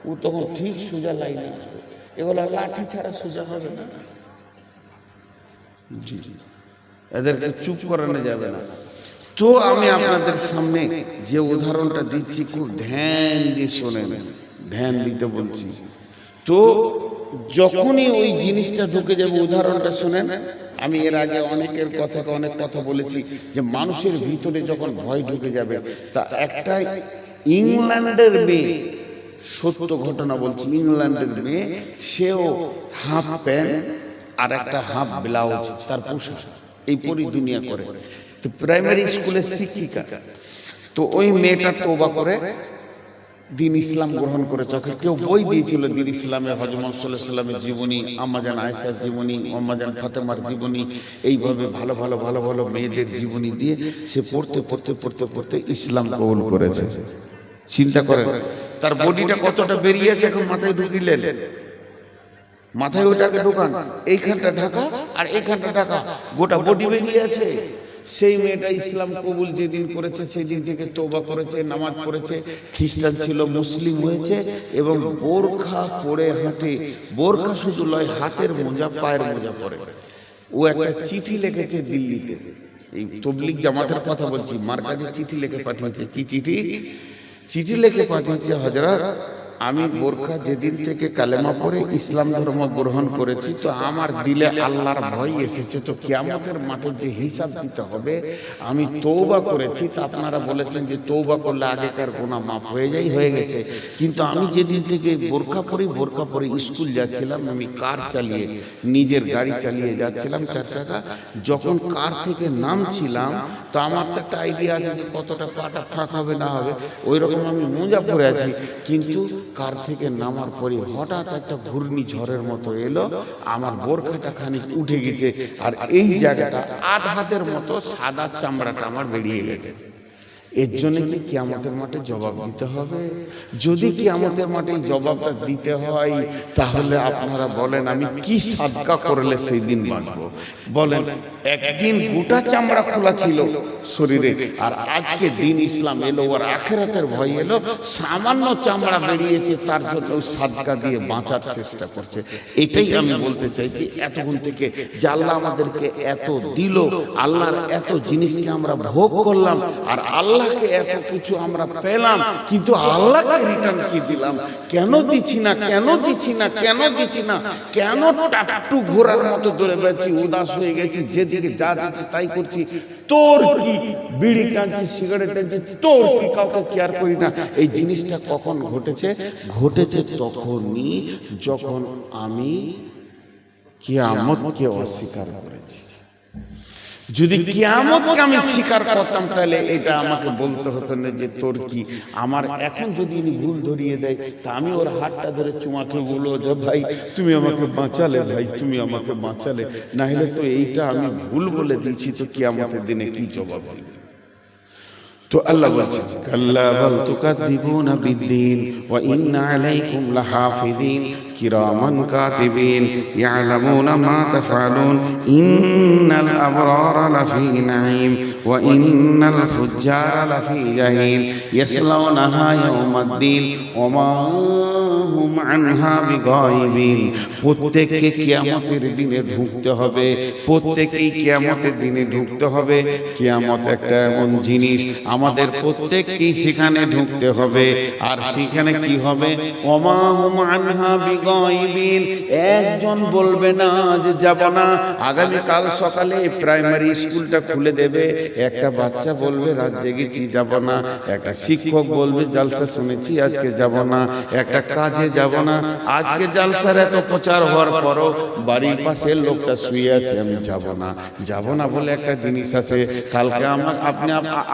ও তখন ঠিক সোজা লাইনে আসবে। এগুলো লাঠি ছাড়া সোজা হবে না। জি, এদেরকে চুপ করানো যাবে না। তো আমি আপনাদের সামনে যে উদাহরণটা দিচ্ছি খুব ধ্যান দিয়ে শোনেন, ধ্যান দিতে বলছি। তো যখনই ওই জিনিসটা ঢুকে যাবে, উদাহরণটা শোনেন। আমি এর আগে অনেকের অনেক কথা বলেছি যে মানুষের ভিতরে যখন ভয় ঢুকে যাবে, তা একটা ইংল্যান্ডের মেয়ে, সত্য ঘটনা বলছি, ইংল্যান্ডের মেয়ে, সেও হাফ প্যান্ট আর একটা হাফ ব্লাউজ তার পোশাক, এই পরি দুনিয়া করে। তো প্রাইমারি স্কুলের শিক্ষিকা। তো ওই মেয়েটা তওবা করে দিন ইসলাম গ্রহণ করেছে। ওকে কেউ বই দিয়েছিল দিন ইসলামে, হযরত মুহাম্মদ সাল্লাল্লাহু আলাইহি ওয়াসাল্লামের জীবনী, আম্মাজান আয়েশার জীবনী, আম্মাজান ফাতেমার জীবনী, এইভাবে ভালো ভালো ভালো ভালো মেয়েদের জীবনী দিয়ে সে পড়তে পড়তে পড়তে পড়তে ইসলাম কবুল করেছে। চিন্তা করেন তার বডিটা কতটা বেরিয়েছে। এখন মাথায় ঢুকিলেন, মাথায় ওটাকে ঢোকান, এইখানটা ঢাকা আর এইখানটা ঢাকা, গোটা বডি বেরিয়ে আছে। সেই মেয়েটা ইসলাম কবুল যেদিন করেছে সেদিন থেকে তওবা করেছে, নামাজ পড়েছে, খ্রিস্টান ছিল মুসলিম হয়েছে, এবং বোরখা পরে হাঁটে। বোরখা শুধু লয়, হাতের মোজা, পায়ের মোজা পরে। ও একটা চিঠি লিখেছে দিল্লিতে, এই তবলিগ জামাতের কথা বলছি, মার্কাজে চিঠি লিখে পাঠিয়েছে। কি চিঠি? চিঠি লিখে পাঠিয়েছে, হযরত আমি বোরখা যেদিন থেকে কালেমা পড়ে ইসলাম ধর্ম গ্রহণ করেছি, তো আমার দিলে আল্লাহর ভয় এসেছে। তো কিয়ামতের মাঠে যে হিসাব দিতে হবে, আমি তওবা করেছি। তা আপনারা বলেছেন যে তওবা করলে আগেকার গুনাহ মাফ হয়ে যায়, হয়ে গেছে। কিন্তু আমি যেদিন থেকে বোরখা পরে স্কুল যাচ্ছিলাম, আমি কার চালিয়ে, নিজের গাড়ি চালিয়ে যাচ্ছিলাম 4 চাকা। যখন কার থেকে নামছিলাম, তো আমার তো একটা আইডিয়া আছে যে কতটা পাটা ফাঁক হবে না হবে, ওই রকম আমি মোজা পরে আছি। কিন্তু কার থেকে নামার পরে হঠাৎ একটা ঘূর্ণিঝড়ের মতো এলো, আমার বোরখাটা খানিক উঠে গেছে, আর এই জায়গাটা আধ হাতের মতো সাদা চামড়াটা আমার বেরিয়ে গেছে। এর জন্য কি কিয়ামতের মাঠে জবাব দিতে হবে? যদি কিয়ামতের মাঠে জবাবটা দিতে হয়, তাহলে আপনারা বলেন আমি কি সাদকা করলে সেই দিন বাঁচবো? বলেন, একদিন গোটা চামড়া খোলা ছিল শরীরে, আর আজকে দিন ইসলাম এলো, আর আখিরাতের ভয় এলো, সামান্য চামড়া বেরিয়েছে, তার জন্য সাদকা দিয়ে বাঁচার চেষ্টা করছে। এটাই আমি বলতে চাইছি এতক্ষণ থেকে, যে আল্লাহ আমাদেরকে এত দিল, আল্লাহর এত জিনিসকে আমরা ভোগ করলাম, আর আল্লাহকে এত কিছু আমরা পেলাম, কিন্তু আল্লাহকে রিটার্ন কি দিলাম? কেন দিচ্ছি না, কেন দিচ্ছি না, কেন দিচ্ছি না? কেন টাট্টু ঘোড়ার মতো দৌড়ে বেড়াচ্ছি, উদাস হয়ে গেছি, যেদিকে যা দিচ্ছি তাই করছি? তোর কি? বিড়ি টানছি, সিগারেট টানছি, তোর কি? কাউকে কেয়ার করি না। এই জিনিসটা কখন ঘটেছে? ঘটেছে তখনই যখন আমি কিয়ামতকে অস্বীকার করেছি। যদি কিয়ামতকে আমি স্বীকার করতাম, তাহলে এটা আমাকে বলতে হতো না যে তোর কি। আমার এখন যদি ইনি ভুল ধরিয়ে দেয়, তা আমি ওর হাতটা ধরে চুমাকে বলবো যে ভাই তুমি আমাকে বাঁচালে, ভাই তুমি আমাকে বাঁচালে, না হলে তো এইটা আমি ভুল বলে দিয়েছি, তো কিয়ামতের দিনে কি জবাব দিই? তো আল্লাহ বলছেন, কাল্লা বাল তুকাযযিবুনা বিদ্দীন ওয়া ইন্না আলাইকুম লাহাফিযিন কিরামান কাতিবিন ইয়ালামুনা মা তাফআলুন ইন্নাল আবরারা লাফি নাঈম ওয়া ইন্নাল ফুজ্জারা লাফি জাহিম ইয়াসলাউনাহা ইয়াওমাদ্দিন ওয়া মা হুম আনহা বিগাইবিন। প্রত্যেককে কিয়ামতের দিনে ঢুকতে হবে, প্রত্যেককেই কিয়ামতের দিনে ঢুকতে হবে। কিয়ামত একটা এমন জিনিস, আমাদের প্রত্যেককেই সেখানে ঢুকতে হবে। আর সেখানে কি হবে? ওয়া মা হুম আনহা বিগাইবিন। একজন বলবে না যে যাব না। আগামী কাল সকালে প্রাইমারি স্কুলটা খুলে দেবে, একটা বাচ্চা বলবে রাত জেগেছি যাব না, একটা শিক্ষক বলবে জালসা শুনেছি আজকে যাব না, একটা কাজে যাব না। আজকে জালসার এত প্রচার হওয়ার পরও বাড়ির পাশের লোকটা শুয়ে আছে, আমি যাব না। যাব না বলে একটা জিনিস আছে। কালকে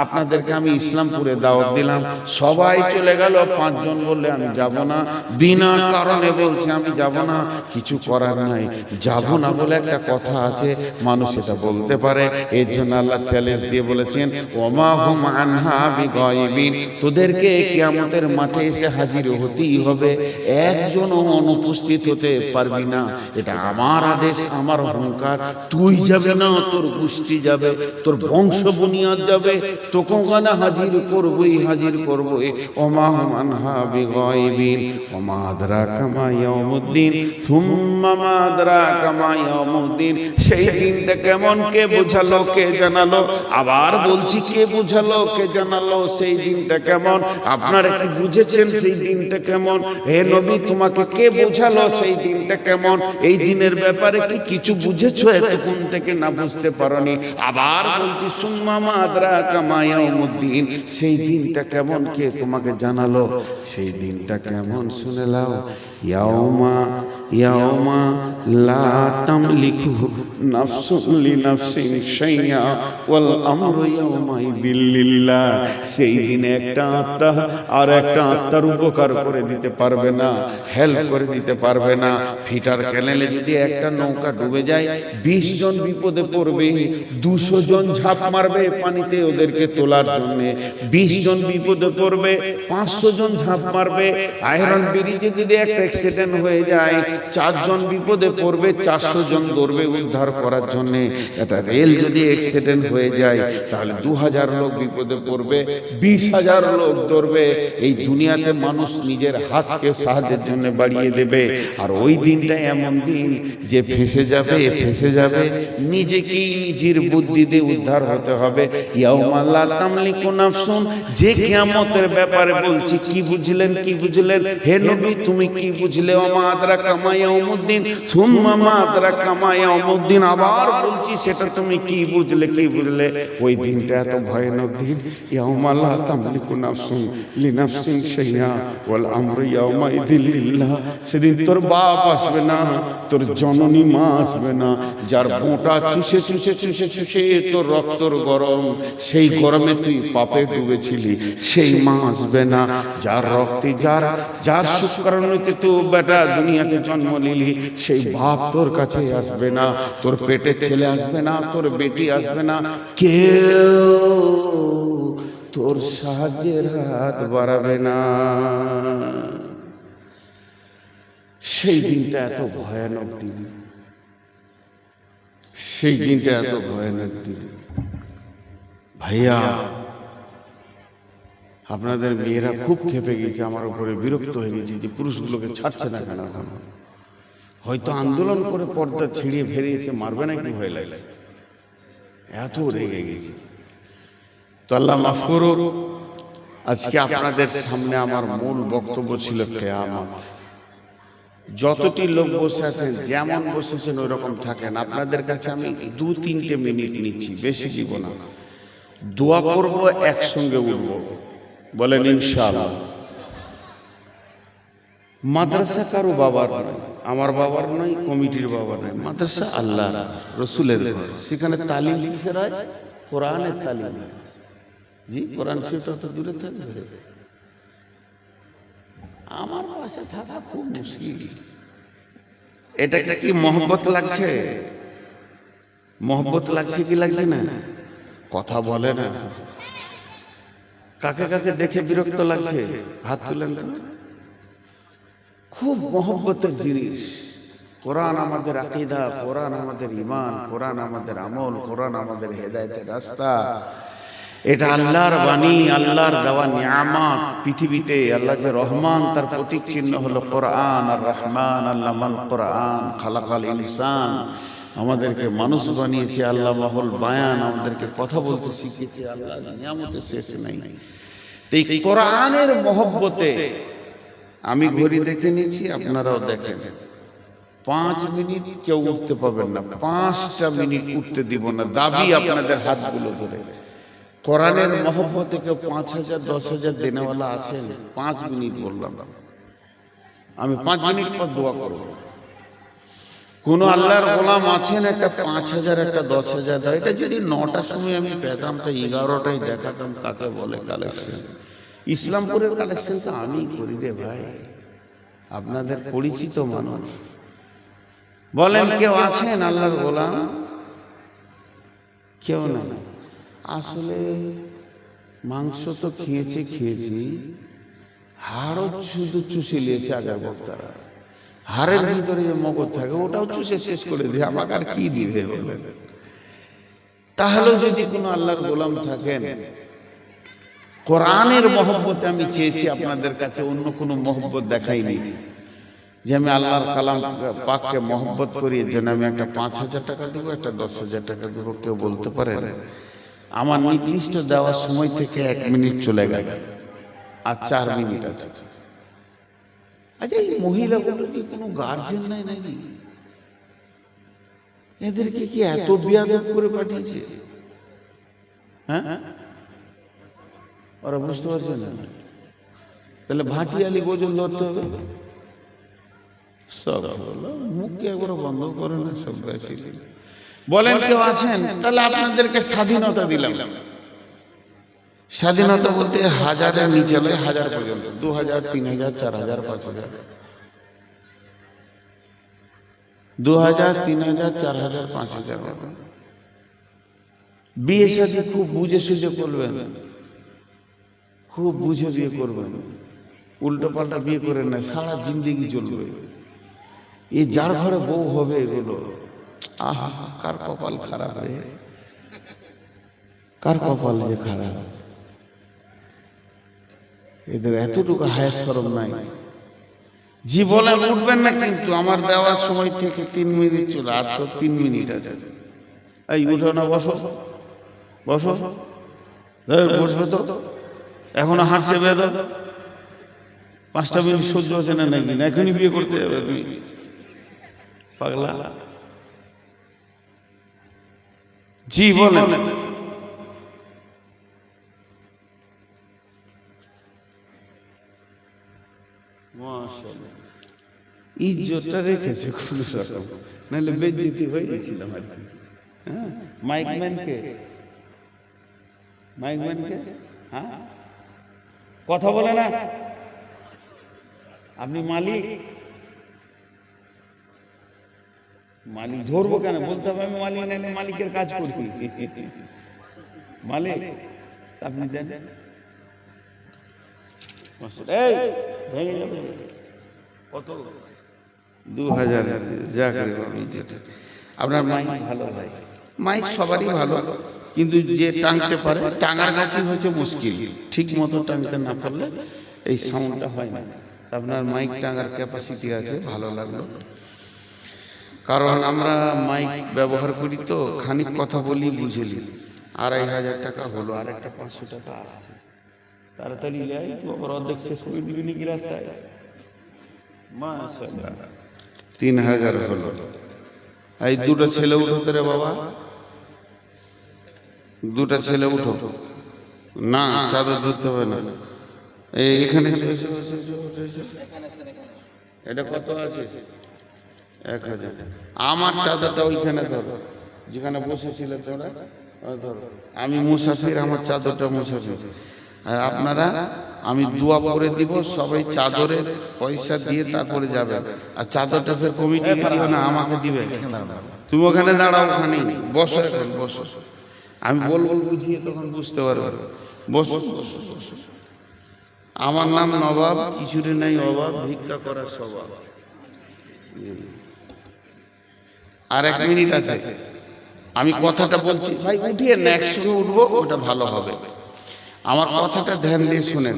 আপনাদেরকে আমি ইসলামপুরে দাওয়াত দিলাম, সবাই চলে গেল, 5 জন বললে আমি যাব না, বিনা কারণে বলছে আমি যাব না, কিছু করার নাই, যাব না বলে একটা কথা আছে, মানুষ এটা বলতে পারে। এর জন্য আল্লাহ চ্যালেঞ্জ দিয়ে বলেছেন ওমা হুম আনহা বিগাইবিন, তোদেরকে কিয়ামতের মাঠে এসে হাজির হতেই হবে, একজনও অনুপস্থিত হতে পারবি না। এটা আমার আদেশ, আমার অহংকার। তুই যাবে না, তোর গোষ্ঠী যাবে, তোর বংশ বুনিয়াদ যাবে, তোকে ওখানে হাজির করবই, হাজির করবই। ওমা হুম আনহা বিগাইবিন ওমা আদরাকা মা ইয়াউমুদ্দিন সুম্মা মা আদরাকা মা ইয়াউমুদ্দিন। সেই দিনটা কেমন, কে বোঝালো, কে জানালো? আবার বলছি, কে বোঝালো, কে জানালো? সেই দিনটা কেমন? আপনারা কি বুঝেছেন সেই দিনটা কেমন? হে নবী, তোমাকে কে বোঝালো সেই দিনটা কেমন? এই দিনের ব্যাপারে কি কিছু বুঝেছো এতক্ষণ থেকে? না বুঝতে পারোনি। আবার বলছি সুম্মা মা আদরাকা মা ইয়াউমুদ্দিন, সেই দিনটা কেমন, কে তোমাকে জানালো? সেই দিনটা কেমন শুনে নাও। ইয়াউমা ইয়াউমা লা তামলিকু নাফসুন লিনাফসিন শাইআ ওয়াল আমরু ইয়াউমাইযিল লিল্লাহ। সেই দিনে একটা আত্মা আর একটা আত্মার উপকার করে দিতে পারবে না, হেল্প করে দিতে পারবে না। ফিটার ক্যানেলে যদি একটা নৌকা ডুবে যায়, 20 জন বিপদে পড়বে, 200 জন ঝাঁপ মারবে পানিতে ওদেরকে তোলার জন্য, 20 জন বিপদে পড়বে, 500 জন ঝাঁপ মারবে। আয়রন ব্রিজে যদি একটা অ্যাক্সিডেন্ট হয়ে যায়, 4 জন বিপদে পড়বে, 400 জন দৌড়বে উদ্ধার করার জন্য। এটা রেল যদি অ্যাক্সিডেন্ট হয়ে যায়, তাহলে 2000 লোক বিপদে পড়বে, 20,000 লোক দৌড়বে। এই দুনিয়াতে মানুষ নিজের হাতকে সাহায্যের জন্য বাড়িয়ে দেবে, আর ওই দিনটা এমন দিন যে ফেসে যাবে, ফেসে যাবে, নিজেকেই নিজের বুদ্ধি দিয়ে উদ্ধার হতে হবে। ইয়াউমা লা তামলিকু নাফসুন, যে কিয়ামতের ব্যাপারে বলছি, কি বুঝলেন, কি বুঝলেন? হে নবী, তুমি কি বুঝলে? ওমা আদরাকা মা ইয়াউমুদ্দিন সুম্মা মা আদরাকা মা ইয়াউমুদ্দিন। আবার বলছি, সেটা তুমি কি বুঝলে, কি বুঝলে? ওই দিনটা এত ভয়ানক দিন। ইয়াউমা লা তামলিকু নাফসুন লিনাফসিন শাইআ ওয়াল আমরু ইয়াউমাইযিল লিল্লাহ। সেদিন তোর বাপ আসবে না, তোর জননী মা আসবে না, যার বোঁটা চুষে চুষে চুষে চুষে তোর রক্তর গরম, সেই গরমে তুই পাপে ডুবেছিলি, সেই মা আসবে না। যার রক্তে, যার শুক্রাণুতে তুই বেটা দুনিয়াতে জন্ম নিলি, সেই বাপ তোর কাছে আসবে না, তোর পেটে ছেলে আসবে না, তোর বেটি আসবে না, কেউ তোর সাহায্যের হাত বাড়াবে না। সেই দিনটা এত ভয়ানক দিন, সেই দিনটা এত ভয়ানক দিন। ভাইয়া, আপনাদের মেয়েরা খুব ক্ষেপে গেছে আমার উপরে, বিরক্ত হয়ে গেছে যে পুরুষগুলোকে ছাড়ছে না কেন এখন। হয়তো আন্দোলন করে পর্দা ছিঁড়িয়ে ফেরিয়েছে, মারবে না কি ভয় লাগে, এত রেগে গেছে। তো আল্লাহ মাফ করুন। আজকে আপনাদের সামনে আমার মূল বক্তব্য ছিল কিয়ামত। যতটি লোক বসে আছেন, যেমন বসেছেন ওই রকম থাকেন। আপনাদের কাছে আমি 2-3 মিনিট নিচ্ছি, বেশি দিব না। দোয়া করব, একসঙ্গে উঠবো, বলেন ইনশাআল্লাহ। মাদ্রাসা কারো বাবার নয়, আমার বাবার নয়, কমিটির বাবার নয়। মাদ্রাসা আল্লাহ রসুলের ঘর, সেখানে তালিম কিসের হয়? কোরআনের তালিম। জি, কোরআন শরীফটা তো দূরে থাকবে, আমার পাশে থাকা খুব মুশকিল। এটাকে কি মহব্বত লাগছে? মহব্বত লাগছে কি লাগছে না? কথা বলে না। কাকে কাকে দেখে বিরক্ত লাগছে? হাত তুলেন তো। খুব মহব্বতের জিনিস কোরআন। আমাদের আকীদা, কোরআন আমাদের ঈমান, কোরআন আমাদের আমল, কোরআন আমাদের হেদায়েতের রাস্তা। এটা আল্লাহর বাণী, আল্লাহর দেওয়া নিয়ামত। পৃথিবীতে আল্লাহ যে রহমান, তার প্রতীক চিহ্ন হলো কোরআন। আর রহমান আল্লামাল কোরআন খালাকাল ইনসান, আমাদেরকে মানুষ বানিয়েছে। আল্লাহ মাহুল বায়ান, আমাদেরকে কথা বলতে শিখিয়েছে। আল্লাহ নিয়ামতের শেষ নাই। এই কোরআনের মহব্বতে আমি ঘড়ি দেখে নিয়েছি, আপনারাও দেখেন। 5 মিনিট কেউ উঠতে পাবেন না, 5টা মিনিট উঠতে দিব না, দাবি আপনাদের হাতগুলো ধরে। কোরআনের মহব্বতে কেউ 5,000 10,000 দেনেওয়ালা আছেন? 5 মিনিট বললাম, আমি 5 মিনিট পর দোয়া করব। কোন আল্লাহর গোলাম আছেন একটা 5,000 একটা 10,000 দাও, এটা যদি 9টার সময় আমি পেতাম তো 11টায় দেখাতাম কাকে বলে কালেকশন। ইসলামপুরের কালেকশন তো আমি করি রে ভাই, আপনাদের পরিচিত মানুষ। বলেন কেউ আছেন আল্লাহর গোলাম? কেউ না। আসলে মাংস তো খেয়েছি, হাড়ও শুধু চুষে নিয়েছে আগের বক্তারা। হাড়ের ভিতরে যে মগজ থাকে ওটাও চুষে শেষ করে দিয়ে আমাকে আর কি দিবে বলেন? তাহলেও যদি কোনো আল্লাহর গোলাম থাকেন, কোরআনের মহব্বতে আমি চেয়েছি আপনাদের কাছে, অন্য কোনো মহব্বত দেখাইনি। যে আমি আল্লাহর কালাম পাককে মহব্বত করি, এর জন্য আমি একটা 5,000 টাকা দেবো, একটা 10,000 টাকা দেবো। কেউ বলতে পারেন? আমার নির্দিষ্ট দেওয়ার সময় থেকে 1 মিনিট চলে গেল, আর 4 মিনিট আছে। আচ্ছা, এই মহিলাগুলো কি কোনো গার্জেন নাই নাকি? এদেরকে কি এত বিয়াদব করে পাঠিয়েছে? হ্যাঁ, ওরা বুঝতে পারছে না। তাহলে ভাটিয়ালি গোজন ধরতে হবে। সব মুখকে একবার বন্ধ করে না সব। বলেন কেউ আছেন? তাহলে আপনাদেরকে স্বাধীনতা দিলাম। স্বাধীনতা বলতে 1000-এর নিচে নয়, 1000 পর্যন্ত, 2000, 3000, 4000, 5000, 2000, 3000, 4000, 5000। বিয়ে শাদী খুব বুঝে সুঝে করবেন, খুব বুঝে বিয়ে করবেন। উল্টো পাল্টা বিয়ে করেন না, সারা জিন্দেগি চলবে। এই যার ঘরে বউ হবে এগুলো, আহা কার কপাল খারাপ রে, কার কপাল যে খারাপ। এদের এতটুকু হায় শরম নাই। জি বলে উঠবেন না কিন্তু, আমার দেওয়ার সময় থেকে 3 মিনিট চলে, আর তো 3 মিনিট আছে। এই উঠো না, বসো বসো, বসবে তো, এখনো হাঁটছে বেদ। 5টা মিনিট সহ্য হচ্ছে না নাকি? না এখনই বিয়ে করতে যাবে তুমি পাগলা? জি বলেন। ইজ্জতটা রেখেছে কোনো রকম, নাহলে বেজ্জতি হয়ে গেছিলাম আর কি। হ্যাঁ, মাইকম্যানকে হ্যাঁ কথা বলে না, আপনি মালিক ধরবো কেন? বলতে হবে আমি মালিক, নাহলে মালিকের কাজ করি। মালিক আপনি দেন, ভেঙে যাবে কত? 2000। যাক রে বাবা, আপনার মাইক ভালো ভাই, মাইক সবারই ভালো, কিন্তু যে টাঙতে পারে, টাঙার কাছে হচ্ছে মুশকিল। ঠিক মতো টাঙতে না পারলে এই সাউন্ডটা হয় না। আপনার মাইক টাঙার ক্যাপাসিটি আছে, ভালো লাগলো। কারণ আমরা মাইক ব্যবহার করি তো, খানিক কথা বলি বুঝলি। 2500 টাকা হলো, আর একটা 500 টাকা আসছে। তাড়াতাড়ি যাই, আবার অর্ধেক শেষ করে দিবি নাকি রাস্তায়? মাশাআল্লাহ, 3000 হলো। এই 2টা ছেলে উঠো রে বাবা, 2টা ছেলে উঠো। না, চাদর ধরতে হবে না। এখানে এটা কত আছে? 1000। আমার চাদরটা ওইখানে ধরো, যেখানে বসেছিলে তোমরা ধরো। আমি মুসাফির, আমার চাদরটা মুসাফির। আপনারা, আমি দোয়া করে দিব, সবাই চাদরের পয়সা দিয়ে তারপরে যাবে। আর চাদরটা ফের কমিটিকে দিবে না, আমাকে দিবে। তুমি ওখানে দাঁড়াও, ওখানে বসো, এখন বসো। আমি বলবো বুঝিয়ে, তখন বুঝতে পারবে। বসো বসো বসো। আমার নাম নবাব, কিছুরে নাই অভাব, ভিক্ষা করার স্বভাব। আর 1 মিনিট আছে, আমি কথাটা বলছি ভাই, উঠিয়ে না, একসঙ্গে উঠবো, ওটা ভালো হবে। আমার কথাটা ধ্যান দিয়ে শুনেন,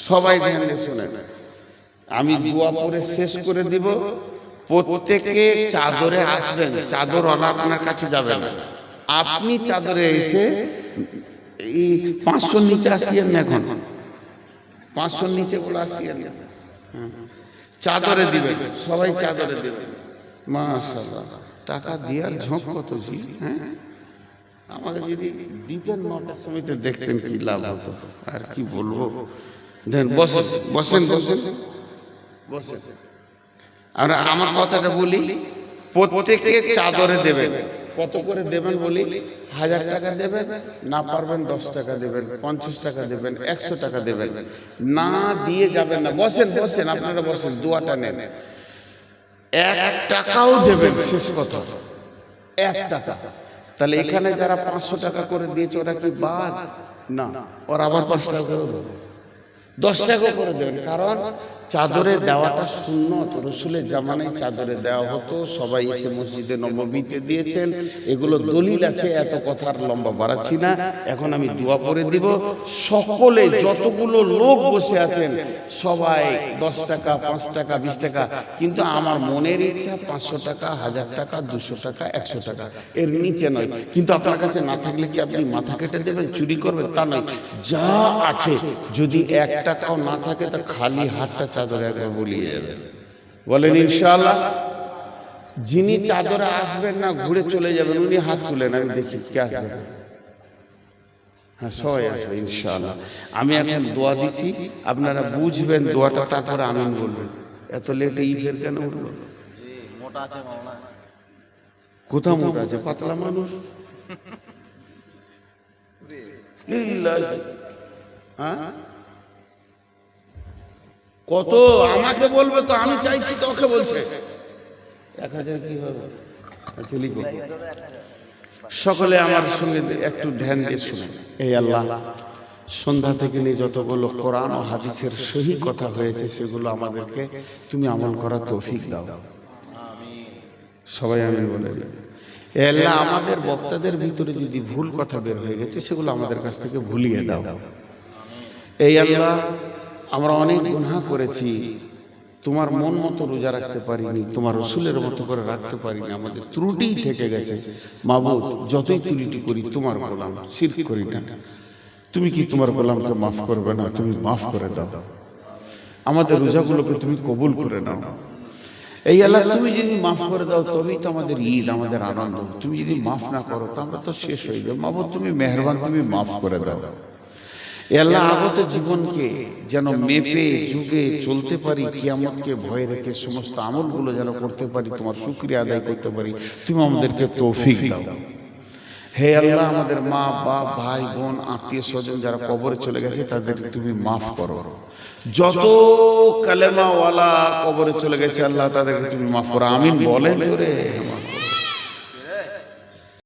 সবাই ধ্যান দিয়ে শুনেন। আমি দোয়া পড়ে শেষ করে দিব, প্রত্যেকে চাদরে আসবেন। চাদর আপনার কাছে যাবে না, আপনি চাদরে এসে এই 500 নিচে আসিয়েন না, এখন 500 নিচে বলে আসিয়েন না, চাদরে দিবেন, সবাই চাদরে দিবেন। মাশাআল্লাহ, টাকা দেওয়ার ঝোঁক কত জি। হ্যাঁ, আমাকে যদি দিতেন 9টার সময় দেখতেন কি লাভ হতো। আর কি বলবো, দেন বসেন বসেন বসেন বসেন। আর আমার কথাটা বলি, প্রত্যেকে চাদরে দেবেন। কত করে দেবেন বলি? 1000 টাকা দেবেন, না পারবেন 10 টাকা দেবেন, 50 টাকা দেবেন, 100 টাকা দেবেন, না দিয়ে যাবেন না। বসেন বসেন, আপনারা বসেন, দোয়াটা নেন। 1 টাকাও দেবেন, শেষ কথা, 1 টাকা। তাহলে এখানে যারা 500 টাকা করে দিয়েছে ওরা কি বাদ? না, ওরা আবার 5 টাকা করে দেবে, 10 টাকা করে দেবেন। কারণ চাদরে দেওয়াটা সুন্নত, রসুলের জামানায় চাদরে দেওয়া হতো, সবাই এসে মসজিদে নববীতে দিয়েছেন, এগুলো দলিল আছে। এত কথার লম্বা বাড়াচ্ছি না, এখন আমি দোয়া করে দিব। সকলে যতগুলো লোক বসে আছেন সবাই 10 টাকা, 5 টাকা, 20 টাকা, কিন্তু আমার মনের ইচ্ছা 500 টাকা, 1000 টাকা, 200 টাকা, 100 টাকা, এর নিচে নয়। কিন্তু আপনার কাছে না থাকলে কি আপনি মাথা কেটে দেবেন, চুরি করবেন? তা নয়, যা আছে, যদি 1 টাকাও না থাকে তা খালি হাতটা চাদরে একবার বলিয়ে যাবেন। বলেন ইনশাআল্লাহ। যিনি চাদরে আসবেন না, ঘুরে চলে যাবেন, উনি হাত তুলেন, আমি দেখি কে আসবে। হ্যাঁ, সবাই আসবে ইনশাআল্লাহ। আমি এখন দোয়া দিচ্ছি, আপনারা বুঝবেন দোয়াটা, তারপরে আমিন বলবেন। এত লেটে ইফের কেন উঠলো? কোথাও মোটা আছে? পাতলা মানুষ। হ্যাঁ, কত আমাকে বলবে তো, আমি চাইছি তো, ওকে বলছে 1000 কি হবে? সকলে আমার সঙ্গে একটু ধ্যান দিয়ে শুনে। এই আল্লাহ, সন্ধ্যা থেকে নিয়ে যতগুলো কোরআন ও হাদিসের সহি কথা হয়েছে সেগুলো আমাদেরকে তুমি আমল করার তৌফিক দাও। সবাই আমিন বলে। এই আল্লাহ, আমাদের বক্তাদের ভিতরে যদি ভুল কথা বের হয়ে গেছে সেগুলো আমাদের কাছ থেকে ভুলিয়ে দাও। এই আল্লাহ, আমরা অনেক গুনাহ করেছি, তোমার মন মতো রোজা রাখতে পারিনি, তোমার রসুলের মতো করে রাখতে পারিনি, আমাদের ত্রুটি থেকে গেছে। মাবুদ, যতই ত্রুটি করি তোমার গোলাম, শিরক করি না। তুমি কি তোমার গোলামকে মাফ করবে না? তুমি মাফ করে দাও। আমাদের রোজাগুলোকে তুমি কবুল করে নাও। এই আল্লাহ, তুমি যদি মাফ করে দাও তবেই তো আমাদের ঈদ, আমাদের আনন্দ। তুমি যদি মাফ না করো তো আমরা তো শেষ হয়ে যাবো। মাবুদ, তুমি মেহেরবান, তুমি মাফ করে দাও। এ আল্লাহ, আগত জীবনকে যেন মেপে যুগে চলতে পারি, কিয়ামতকে ভয় রেখে সমস্ত আমলগুলো যেন করতে পারি, তোমার শুকরিয়া আদায় করতে পারি, তুমি আমাদেরকে তৌফিক দাও। হে আল্লাহ, আমাদের মা বাপ, ভাই বোন, আত্মীয় স্বজন যারা কবরে চলে গেছে তাদেরকে তুমি মাফ করো। যত কালেমাওয়ালা কবরে চলে গেছে আল্লাহ, তাদেরকে তুমি মাফ করো। আমিন বলেন জোরে।